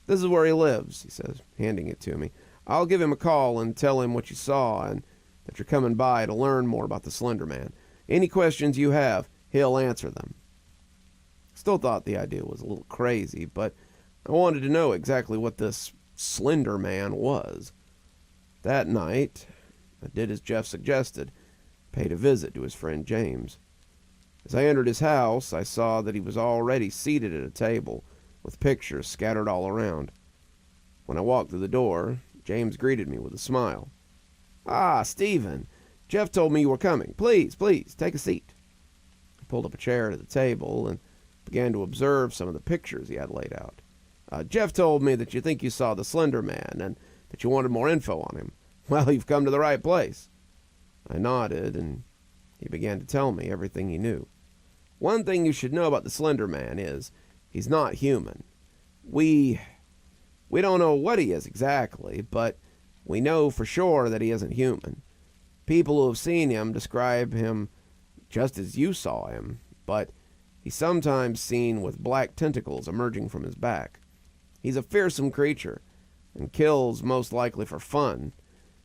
"This is where he lives," he says, handing it to me. "I'll give him a call and tell him what you saw and that you're coming by to learn more about the Slender Man. Any questions you have, he'll answer them." Still thought the idea was a little crazy, but I wanted to know exactly what this Slender Man was. That night, I did as Jeff suggested, paid a visit to his friend James. As I entered his house, I saw that he was already seated at a table with pictures scattered all around. When I walked through the door, James greeted me with a smile. "Ah, Steven, Jeff told me you were coming. Please, take a seat." I pulled up a chair to the table and began to observe some of the pictures he had laid out. "Jeff told me that you think you saw the Slender Man, and that you wanted more info on him. Well, you've come to the right place. I nodded, and he began to tell me everything he knew. One thing you should know about the Slender Man is he's not human. We don't know what he is exactly, but we know for sure that he isn't human. People who have seen him describe him just as you saw him, but he's sometimes seen with black tentacles emerging from his back. He's a fearsome creature, and kills most likely for fun.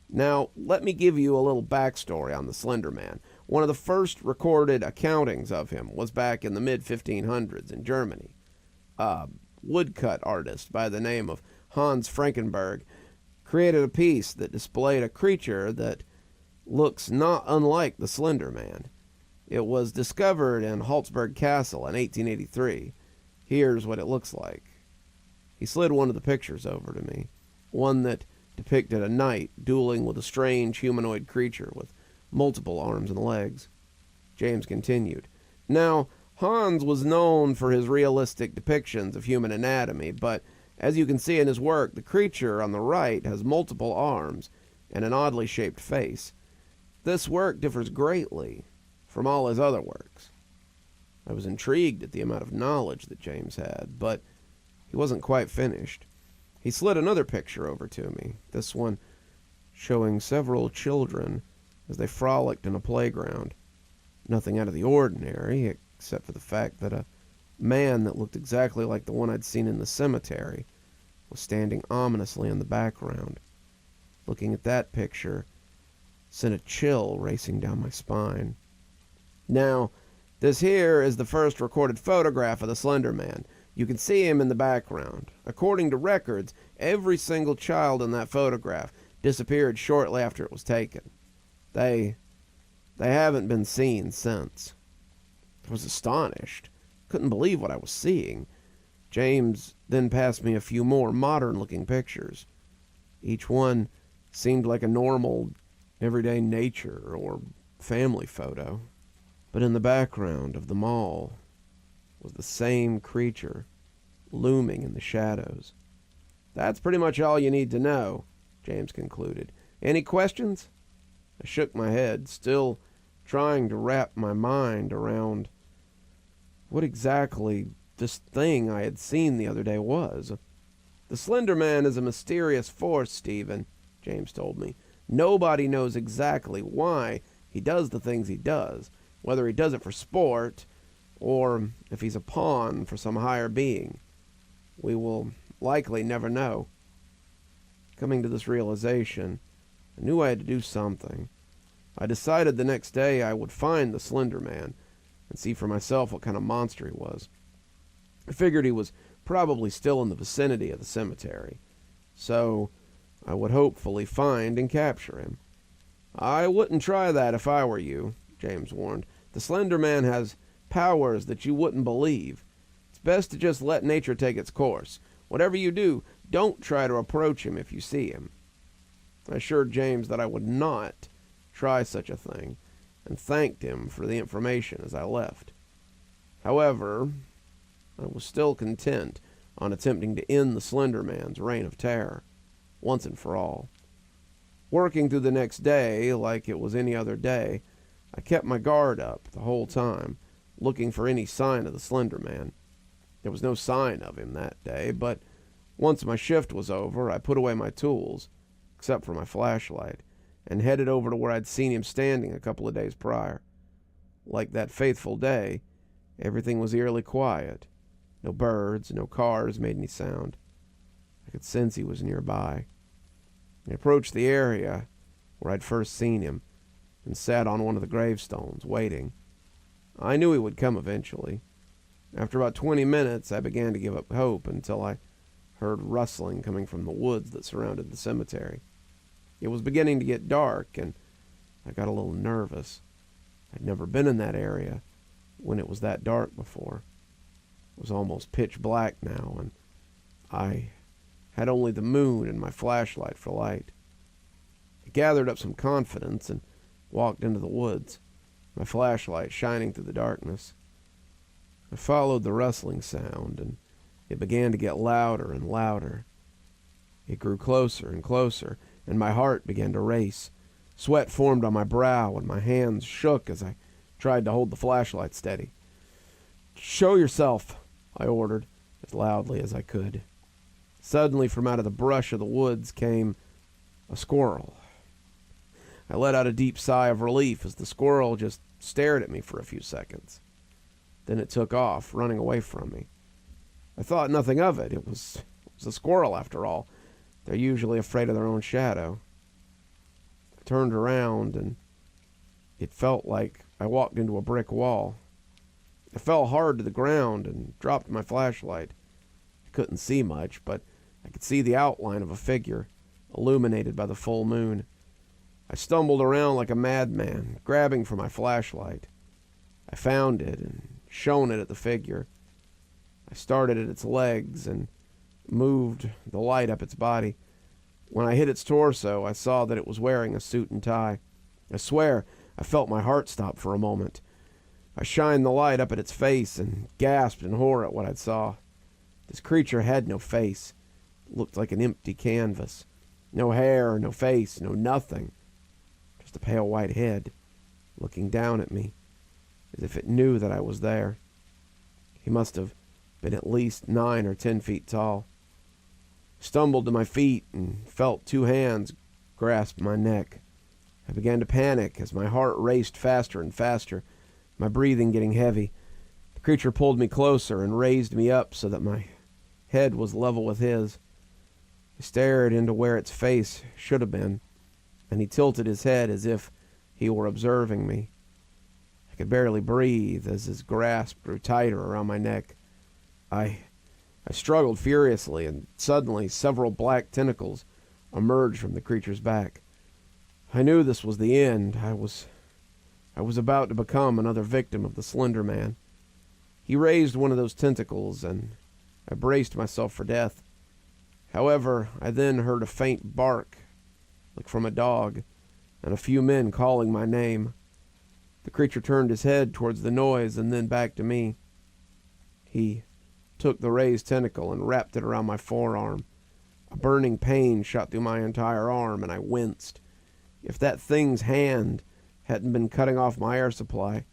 Now, let me give you a little backstory on the Slender Man. One of the first recorded accountings of him was back in the mid-1500s in Germany. A woodcut artist by the name of Hans Frankenberg created a piece that displayed a creature that looks not unlike the Slender Man. It was discovered in Halsberg Castle in 1883. Here's what it looks like. He slid one of the pictures over to me, one that depicted a knight dueling with a strange humanoid creature with multiple arms and legs. James continued. Now, Hans was known for his realistic depictions of human anatomy, but as you can see in his work, the creature on the right has multiple arms and an oddly shaped face. This work differs greatly from all his other works. I was intrigued at the amount of knowledge that James had, but he wasn't quite finished. He slid another picture over to me, this one showing several children as they frolicked in a playground. Nothing out of the ordinary, except for the fact that a man that looked exactly like the one I'd seen in the cemetery was standing ominously in the background. Looking at that picture sent a chill racing down my spine. Now, this here is the first recorded photograph of the Slender Man. You can see him in the background. According to records, every single child in that photograph disappeared shortly after it was taken. They haven't been seen since. I was astonished. Couldn't believe what I was seeing. James then passed me a few more modern-looking pictures. Each one seemed like a normal, everyday nature or family photo. But in the background of them all was the same creature, looming in the shadows. That's pretty much all you need to know, James concluded. Any questions? I shook my head, still trying to wrap my mind around what exactly this thing I had seen the other day was. The Slender Man is a mysterious force, Stephen, James told me. Nobody knows exactly why he does the things he does, whether he does it for sport or if he's a pawn for some higher being. We will likely never know. Coming to this realization, I knew I had to do something. I decided the next day I would find the Slender Man and see for myself what kind of monster he was. I figured he was probably still in the vicinity of the cemetery, so I would hopefully find and capture him. I wouldn't try that if I were you, James warned. The Slender Man has powers that you wouldn't believe. It's best to just let nature take its course. Whatever you do, don't try to approach him if you see him. I assured James that I would not try such a thing, and thanked him for the information as I left. However, I was still content on attempting to end the Slender Man's reign of terror, once and for all. Working through the next day like it was any other day, I kept my guard up the whole time, looking for any sign of the Slender Man. There was no sign of him that day, but once my shift was over, I put away my tools, except for my flashlight, and headed over to where I'd seen him standing a couple of days prior. Like that faithful day, everything was eerily quiet. No birds, no cars made any sound. I could sense he was nearby. I approached the area where I'd first seen him and sat on one of the gravestones, waiting. I knew he would come eventually. After about 20 minutes, I began to give up hope until I heard rustling coming from the woods that surrounded the cemetery. It was beginning to get dark, and I got a little nervous. I'd never been in that area when it was that dark before. It was almost pitch black now, and I had only the moon and my flashlight for light. I gathered up some confidence and walked into the woods, my flashlight shining through the darkness. I followed the rustling sound, and it began to get louder and louder. It grew closer and closer, and my heart began to race. Sweat formed on my brow, and my hands shook as I tried to hold the flashlight steady. "Show yourself," I ordered, as loudly as I could. Suddenly, from out of the brush of the woods came a squirrel. I let out a deep sigh of relief as the squirrel just stared at me for a few seconds. Then it took off, running away from me. I thought nothing of it. It was a squirrel, after all. They're usually afraid of their own shadow. I turned around, and it felt like I walked into a brick wall. I fell hard to the ground and dropped my flashlight. I couldn't see much, but I could see the outline of a figure, illuminated by the full moon. I stumbled around like a madman, grabbing for my flashlight. I found it and shone it at the figure. I started at its legs and moved the light up its body. When I hit its torso, I saw that it was wearing a suit and tie. I swear, I felt my heart stop for a moment. I shined the light up at its face and gasped in horror at what I saw. This creature had no face. It looked like an empty canvas. No hair, no face, no nothing. Just a pale white head, looking down at me, as if it knew that I was there. He must have been at least 9 or 10 feet tall. I stumbled to my feet and felt 2 hands grasp my neck. I began to panic as my heart raced faster and faster, my breathing getting heavy. The creature pulled me closer and raised me up so that my head was level with his. I stared into where its face should have been, and he tilted his head as if he were observing me. I could barely breathe as his grasp grew tighter around my neck. I struggled furiously, and suddenly several black tentacles emerged from the creature's back. I knew this was the end. I was about to become another victim of the Slender Man. He raised one of those tentacles, and I braced myself for death. However, I then heard a faint bark, like from a dog, and a few men calling my name. The creature turned his head towards the noise and then back to me. He took the raised tentacle and wrapped it around my forearm. A burning pain shot through my entire arm, and I winced. If that thing's hand hadn't been cutting off my air supply,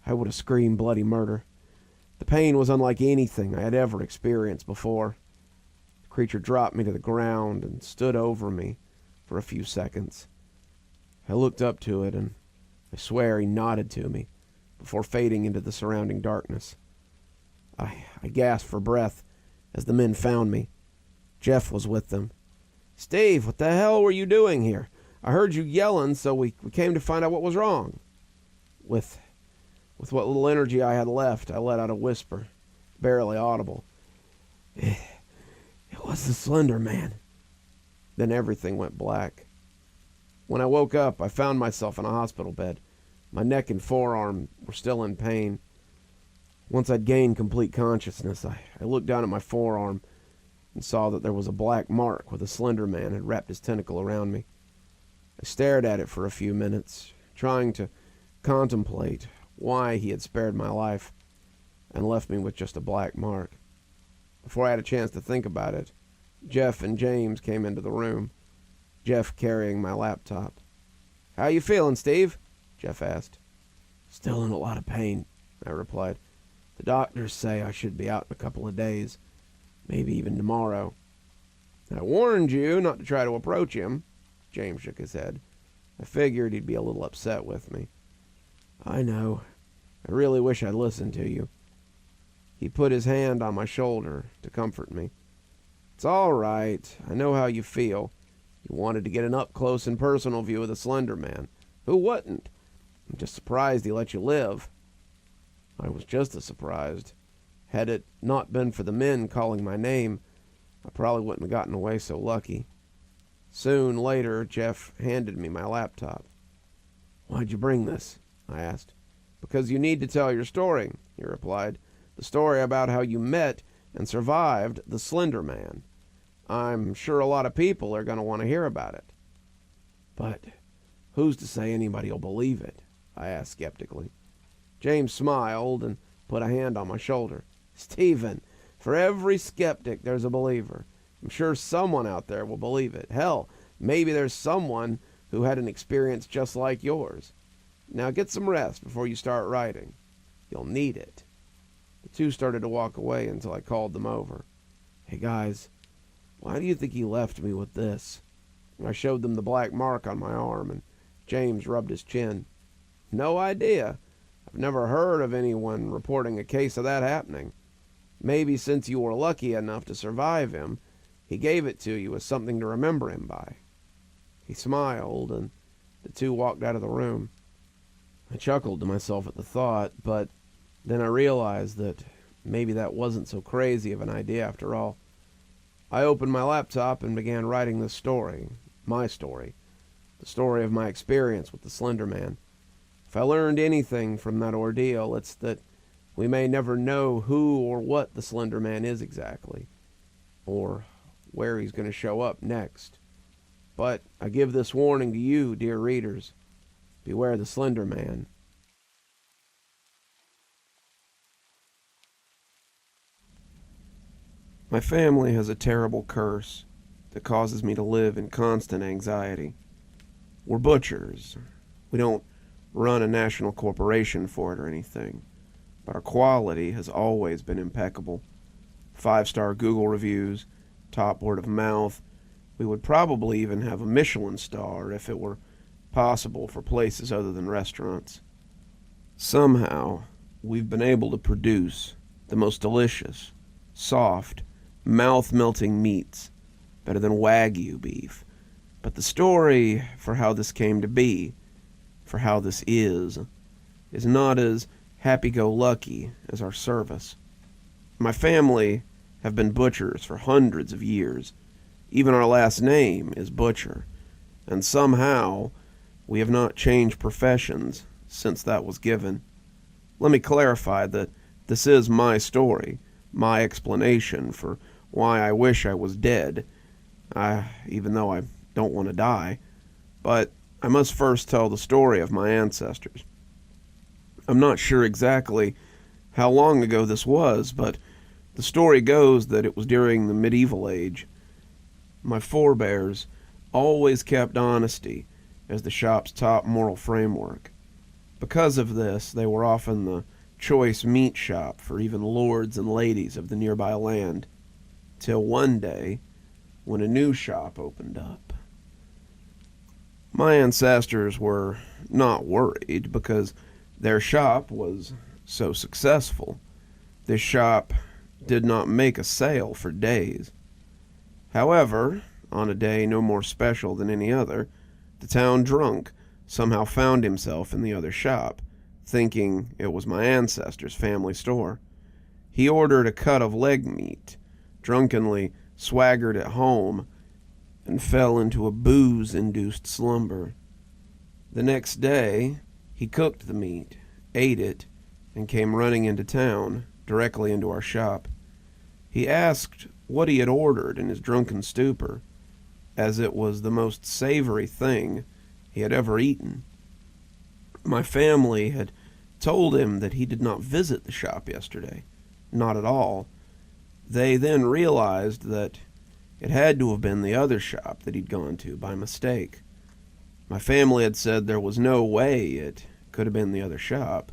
I would have screamed bloody murder. The pain was unlike anything I had ever experienced before. The creature dropped me to the ground and stood over me for a few seconds. I looked up to it, and I swear he nodded to me before fading into the surrounding darkness. I gasped for breath as the men found me. Jeff was with them. "Steve, what the hell were you doing here? I heard you yelling, so we came to find out what was wrong." With what little energy I had left, I let out a whisper, barely audible. It was the Slender Man." Then everything went black. When I woke up, I found myself in a hospital bed. My neck and forearm were still in pain. Once I'd gained complete consciousness, I looked down at my forearm and saw that there was a black mark where the Slender Man had wrapped his tentacle around me. I stared at it for a few minutes, trying to contemplate why he had spared my life and left me with just a black mark. Before I had a chance to think about it, Jeff and James came into the room, Jeff carrying my laptop. "How you feeling, Steve?" Jeff asked. "Still in a lot of pain," I replied. "The doctors say I should be out in a couple of days, maybe even tomorrow." "I warned you not to try to approach him." James shook his head. I figured he'd be a little upset with me. "I know. I really wish I'd listened to you." He put his hand on my shoulder to comfort me. "It's all right. I know how you feel. You wanted to get an up-close and personal view of the Slender Man. Who wouldn't? I'm just surprised he let you live." I was just as surprised. Had it not been for the men calling my name, I probably wouldn't have gotten away so lucky. Soon later, Jeff handed me my laptop. "Why'd you bring this?" I asked. "Because you need to tell your story," he replied. "The story about how you met and survived the Slender Man. I'm sure a lot of people are going to want to hear about it." "But who's to say anybody will believe it?" I asked skeptically. James smiled and put a hand on my shoulder. "Stephen, for every skeptic there's a believer. I'm sure someone out there will believe it. Hell, maybe there's someone who had an experience just like yours. Now get some rest before you start writing. You'll need it." The two started to walk away until I called them over. "Hey guys, why do you think he left me with this?" I showed them the black mark on my arm, and James rubbed his chin. "No idea. I've never heard of anyone reporting a case of that happening. Maybe since you were lucky enough to survive him, he gave it to you as something to remember him by." He smiled, and the two walked out of the room. I chuckled to myself at the thought, but then I realized that maybe that wasn't so crazy of an idea after all. I opened my laptop and began writing this story, my story, the story of my experience with the Slender Man. If I learned anything from that ordeal, it's that we may never know who or what the Slender Man is exactly, or where he's going to show up next. But I give this warning to you, dear readers. Beware the Slender Man. My family has a terrible curse that causes me to live in constant anxiety. We're butchers. We don't run a national corporation for it or anything, but our quality has always been impeccable. 5-star Google reviews, top word of mouth. We would probably even have a Michelin star if it were possible for places other than restaurants. Somehow, we've been able to produce the most delicious, soft, mouth-melting meats, better than Wagyu beef. But the story for how this came to be, for how this is not as happy-go-lucky as our service. My family have been butchers for hundreds of years. Even our last name is Butcher, and somehow we have not changed professions since that was given. Let me clarify that this is my story, my explanation for why I wish I was dead, even though I don't want to die. But I must first tell the story of my ancestors. I'm not sure exactly how long ago this was, but the story goes that it was during the medieval age. My forebears always kept honesty as the shop's top moral framework. Because of this, they were often the choice meat shop for even lords and ladies of the nearby land, till one day when a new shop opened up. My ancestors were not worried because their shop was so successful. This shop did not make a sale for days. However, on a day no more special than any other, the town drunk somehow found himself in the other shop, thinking it was my ancestors' family store. He ordered a cut of leg meat, drunkenly swaggered it home, and fell into a booze-induced slumber. The next day, he cooked the meat, ate it, and came running into town, directly into our shop. He asked what he had ordered in his drunken stupor, as it was the most savory thing he had ever eaten. My family had told him that he did not visit the shop yesterday. Not at all. They then realized that it had to have been the other shop that he'd gone to by mistake. My family had said there was no way it could have been the other shop,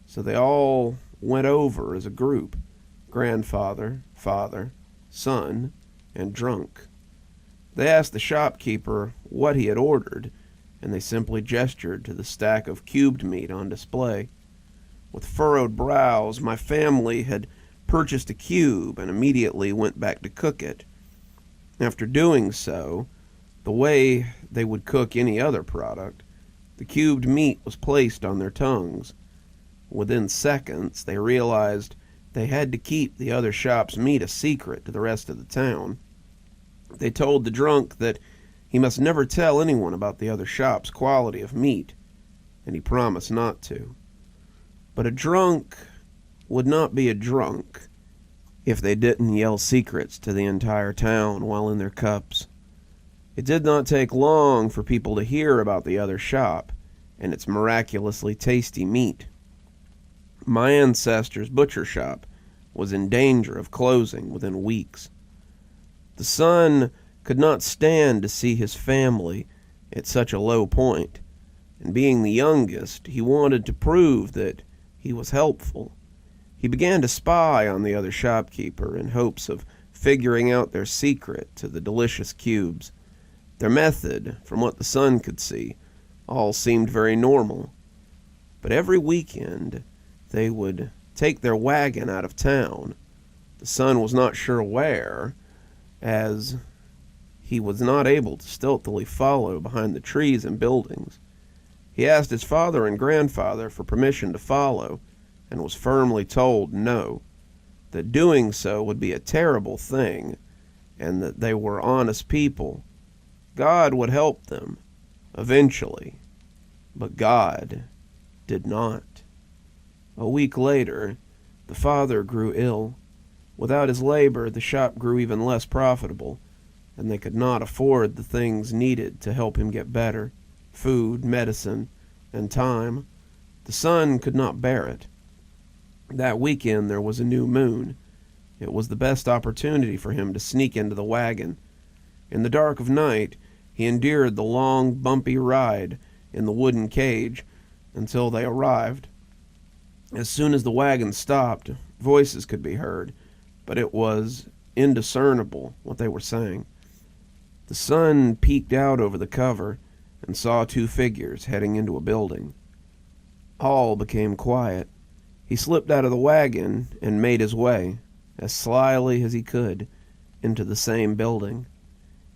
so they all went over as a group, grandfather, father, son, and drunk. They asked the shopkeeper what he had ordered, and they simply gestured to the stack of cubed meat on display. With furrowed brows, my family had purchased a cube and immediately went back to cook it. After doing so, the way they would cook any other product, the cubed meat was placed on their tongues. Within seconds, they realized they had to keep the other shop's meat a secret to the rest of the town. They told the drunk that he must never tell anyone about the other shop's quality of meat, and he promised not to. But a drunk would not be a drunk if they didn't yell secrets to the entire town while in their cups. It did not take long for people to hear about the other shop and its miraculously tasty meat. My ancestors' butcher shop was in danger of closing within weeks. The son could not stand to see his family at such a low point, and being the youngest, he wanted to prove that he was helpful. He began to spy on the other shopkeeper in hopes of figuring out their secret to the delicious cubes. Their method, from what the son could see, all seemed very normal. But every weekend, they would take their wagon out of town. The son was not sure where, as he was not able to stealthily follow behind the trees and buildings. He asked his father and grandfather for permission to follow, and was firmly told no, that doing so would be a terrible thing, and that they were honest people. God would help them, eventually, but God did not. A week later, the father grew ill. Without his labor, the shop grew even less profitable, and they could not afford the things needed to help him get better: food, medicine, and time. The son could not bear it. That weekend there was a new moon. It was the best opportunity for him to sneak into the wagon. In the dark of night, he endured the long, bumpy ride in the wooden cage until they arrived. As soon as the wagon stopped, voices could be heard, but it was indiscernible what they were saying. The sun peeked out over the cover and saw two figures heading into a building. All became quiet. He slipped out of the wagon and made his way, as slyly as he could, into the same building.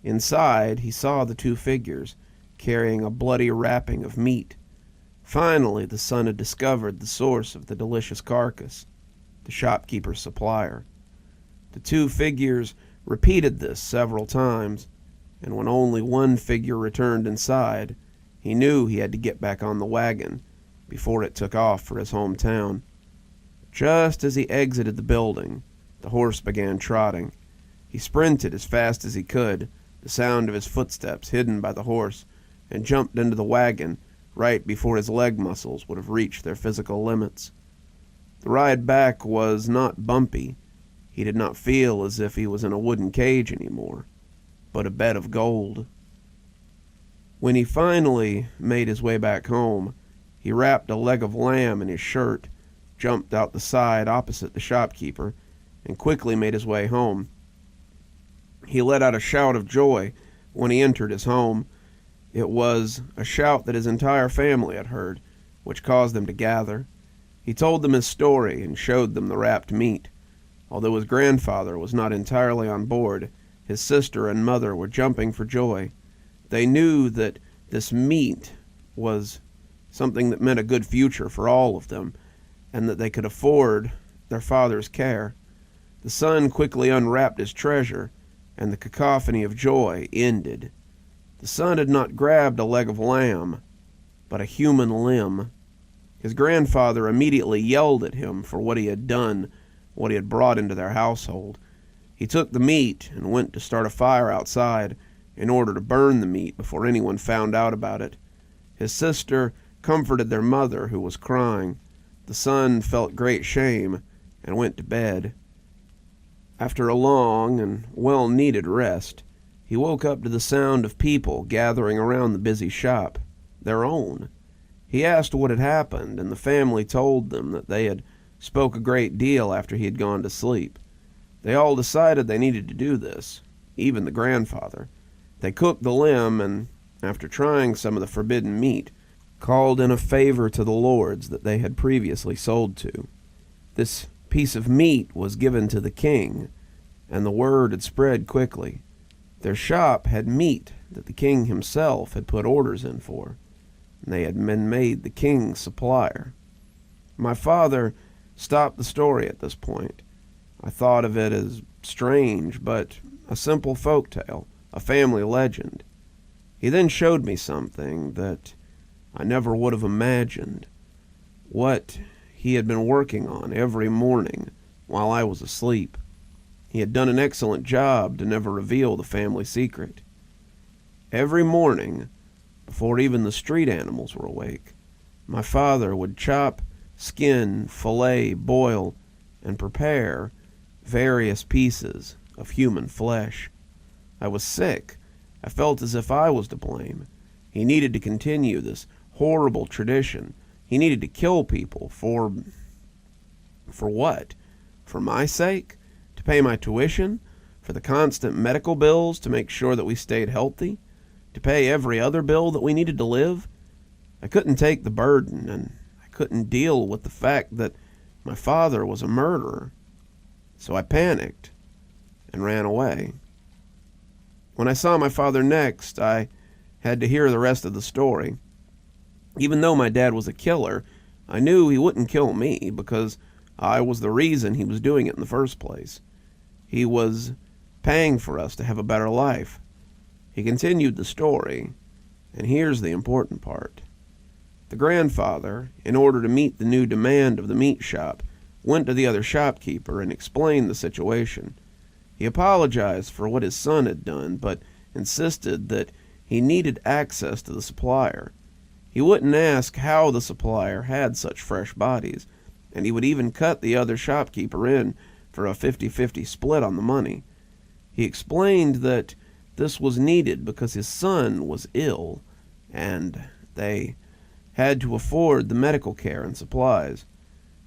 Inside, he saw the two figures carrying a bloody wrapping of meat. Finally, the son had discovered the source of the delicious carcass, the shopkeeper's supplier. The two figures repeated this several times, and when only one figure returned inside, he knew he had to get back on the wagon before it took off for his hometown. Just as he exited the building, the horse began trotting. He sprinted as fast as he could, the sound of his footsteps hidden by the horse, and jumped into the wagon right before his leg muscles would have reached their physical limits. The ride back was not bumpy. He did not feel as if he was in a wooden cage anymore, but a bed of gold. When he finally made his way back home, he wrapped a leg of lamb in his shirt, jumped out the side opposite the shopkeeper, and quickly made his way home. He let out a shout of joy when he entered his home. It was a shout that his entire family had heard, which caused them to gather. He told them his story and showed them the wrapped meat. Although his grandfather was not entirely on board, his sister and mother were jumping for joy. They knew that this meat was something that meant a good future for all of them, and that they could afford their father's care. The son quickly unwrapped his treasure, and the cacophony of joy ended. The son had not grabbed a leg of lamb, but a human limb. His grandfather immediately yelled at him for what he had done, what he had brought into their household. He took the meat and went to start a fire outside in order to burn the meat before anyone found out about it. His sister comforted their mother, who was crying. The son felt great shame and went to bed. After a long and well-needed rest, he woke up to the sound of people gathering around the busy shop, their own. He asked what had happened, and the family told them that they had spoke a great deal after he had gone to sleep. They all decided they needed to do this, even the grandfather. They cooked the limb and, after trying some of the forbidden meat, called in a favor to the lords that they had previously sold to. This piece of meat was given to the king, and the word had spread quickly. Their shop had meat that the king himself had put orders in for, and they had been made the king's supplier. My father stopped the story at this point. I thought of it as strange, but a simple folk tale, a family legend. He then showed me something that I never would have imagined, what he had been working on every morning while I was asleep. He had done an excellent job to never reveal the family secret. Every morning, before even the street animals were awake, my father would chop, skin, fillet, boil, and prepare various pieces of human flesh. I was sick. I felt as if I was to blame. He needed to continue this horrible tradition. He needed to kill people for what? For my sake? To pay my tuition? For the constant medical bills to make sure that we stayed healthy? To pay every other bill that we needed to live? I couldn't take the burden, and I couldn't deal with the fact that my father was a murderer. So I panicked and ran away. When I saw my father next, I had to hear the rest of the story. Even though my dad was a killer, I knew he wouldn't kill me because I was the reason he was doing it in the first place. He was paying for us to have a better life. He continued the story, and here's the important part. The grandfather, in order to meet the new demand of the meat shop, went to the other shopkeeper and explained the situation. He apologized for what his son had done, but insisted that he needed access to the supplier. He wouldn't ask how the supplier had such fresh bodies, and he would even cut the other shopkeeper in for a 50-50 split on the money. He explained that this was needed because his son was ill, and they had to afford the medical care and supplies.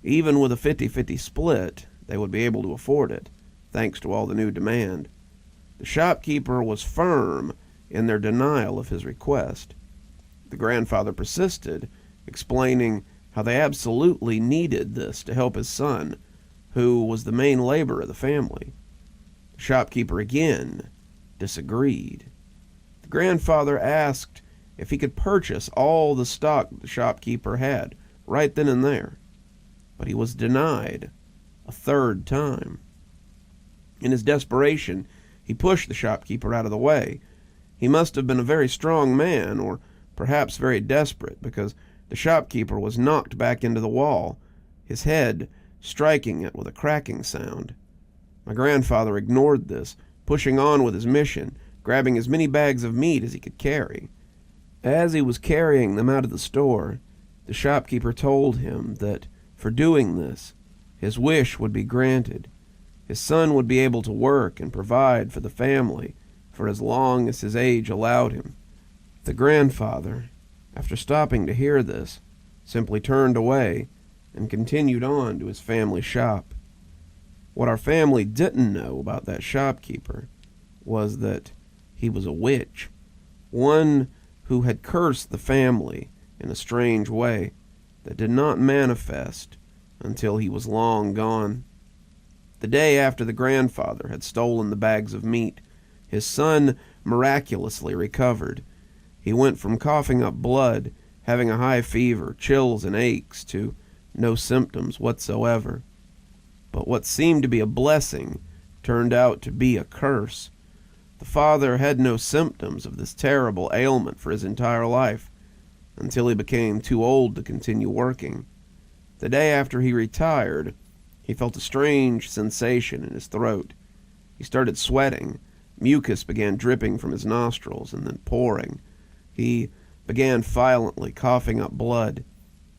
Even with a 50-50 split, they would be able to afford it, thanks to all the new demand. The shopkeeper was firm in their denial of his request. The grandfather persisted, explaining how they absolutely needed this to help his son, who was the main laborer of the family. The shopkeeper again disagreed. The grandfather asked if he could purchase all the stock the shopkeeper had right then and there, but he was denied a third time. In his desperation, he pushed the shopkeeper out of the way. He must have been a very strong man, or perhaps very desperate, because the shopkeeper was knocked back into the wall, his head striking it with a cracking sound. My grandfather ignored this, pushing on with his mission, grabbing as many bags of meat as he could carry. As he was carrying them out of the store, the shopkeeper told him that for doing this, his wish would be granted. His son would be able to work and provide for the family for as long as his age allowed him. The grandfather, after stopping to hear this, simply turned away and continued on to his family shop. What our family didn't know about that shopkeeper was that he was a witch, one who had cursed the family in a strange way that did not manifest until he was long gone. The day after the grandfather had stolen the bags of meat, his son miraculously recovered. He went from coughing up blood, having a high fever, chills and aches, to no symptoms whatsoever. But what seemed to be a blessing turned out to be a curse. The father had no symptoms of this terrible ailment for his entire life, until he became too old to continue working. The day after he retired, he felt a strange sensation in his throat. He started sweating. Mucus began dripping from his nostrils and then pouring. He began violently coughing up blood.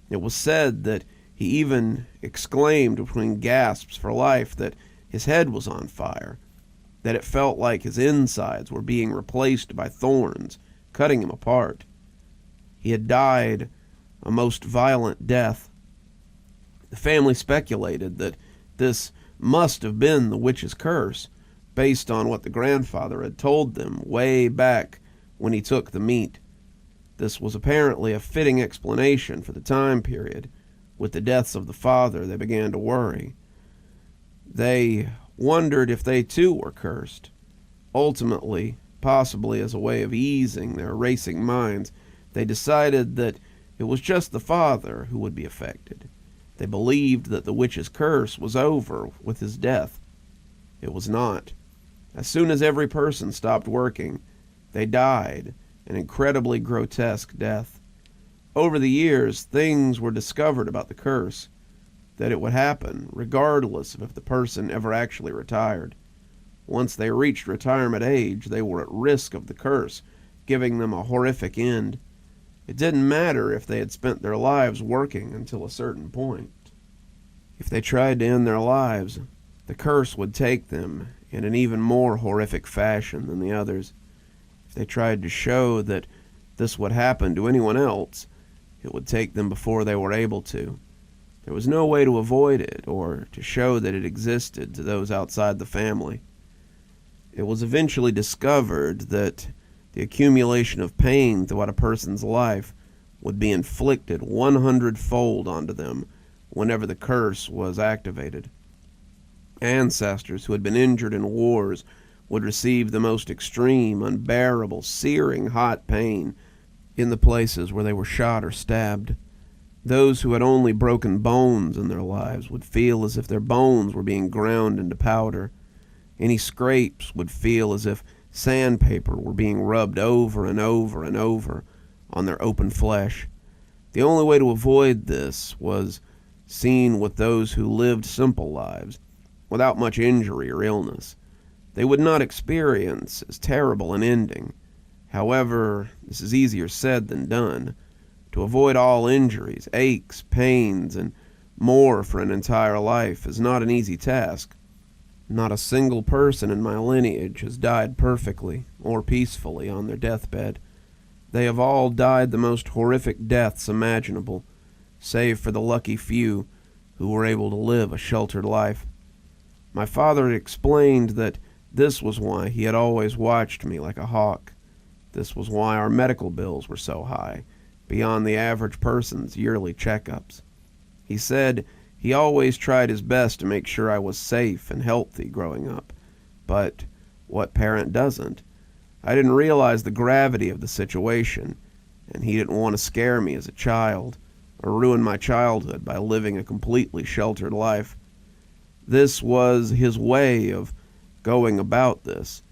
It was said that he even exclaimed between gasps for life that his head was on fire, that it felt like his insides were being replaced by thorns, cutting him apart. He had died a most violent death. The family speculated that this must have been the witch's curse, based on what the grandfather had told them way back when he took the meat. This was apparently a fitting explanation for the time period. With the deaths of the father, they began to worry. They wondered if they too were cursed. Ultimately, possibly as a way of easing their racing minds, they decided that it was just the father who would be affected. They believed that the witch's curse was over with his death. It was not. As soon as every person stopped working, they died an incredibly grotesque death. Over the years, things were discovered about the curse, that it would happen regardless of if the person ever actually retired. Once they reached retirement age, they were at risk of the curse, giving them a horrific end. It didn't matter if they had spent their lives working until a certain point. If they tried to end their lives, the curse would take them in an even more horrific fashion than the others. If they tried to show that this would happen to anyone else, it would take them before they were able to. There was no way to avoid it or to show that it existed to those outside the family. It was eventually discovered that the accumulation of pain throughout a person's life would be inflicted 100-fold onto them whenever the curse was activated. Ancestors who had been injured in wars would receive the most extreme, unbearable, searing hot pain in the places where they were shot or stabbed. Those who had only broken bones in their lives would feel as if their bones were being ground into powder. Any scrapes would feel as if sandpaper were being rubbed over and over and over on their open flesh. The only way to avoid this was seen with those who lived simple lives, without much injury or illness. They would not experience as terrible an ending. However, this is easier said than done. To avoid all injuries, aches, pains, and more for an entire life is not an easy task. Not a single person in my lineage has died perfectly or peacefully on their deathbed. They have all died the most horrific deaths imaginable, save for the lucky few who were able to live a sheltered life. My father had explained that this was why he had always watched me like a hawk. This was why our medical bills were so high, beyond the average person's yearly checkups. He said he always tried his best to make sure I was safe and healthy growing up. But what parent doesn't? I didn't realize the gravity of the situation, and he didn't want to scare me as a child, or ruin my childhood by living a completely sheltered life. This was his way of going about this.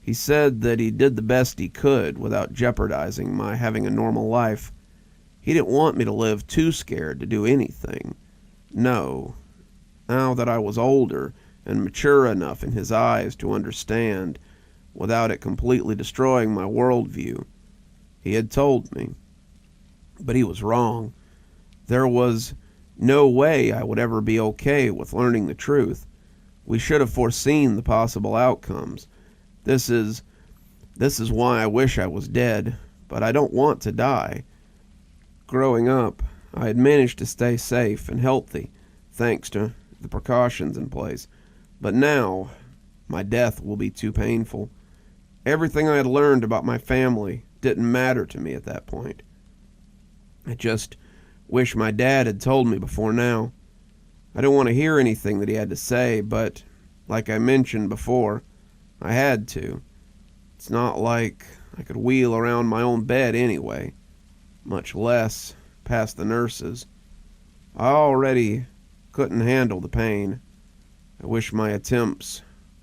He said that he did the best he could without jeopardizing my having a normal life. He didn't want me to live too scared to do anything. No. Now that I was older and mature enough in his eyes to understand, without it completely destroying my worldview, he had told me. But he was wrong. There was no way I would ever be okay with learning the truth. We should have foreseen the possible outcomes. This is why I wish I was dead, but I don't want to die. Growing up, I had managed to stay safe and healthy, thanks to the precautions in place. But now, my death will be too painful. Everything I had learned about my family didn't matter to me at that point. I just wish my dad had told me before now. I didn't want to hear anything that he had to say, but, like I mentioned before, I had to. It's not like I could wheel around my own bed anyway, much less past the nurses. I already couldn't handle the pain. I wish my attempts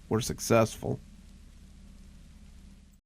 were successful.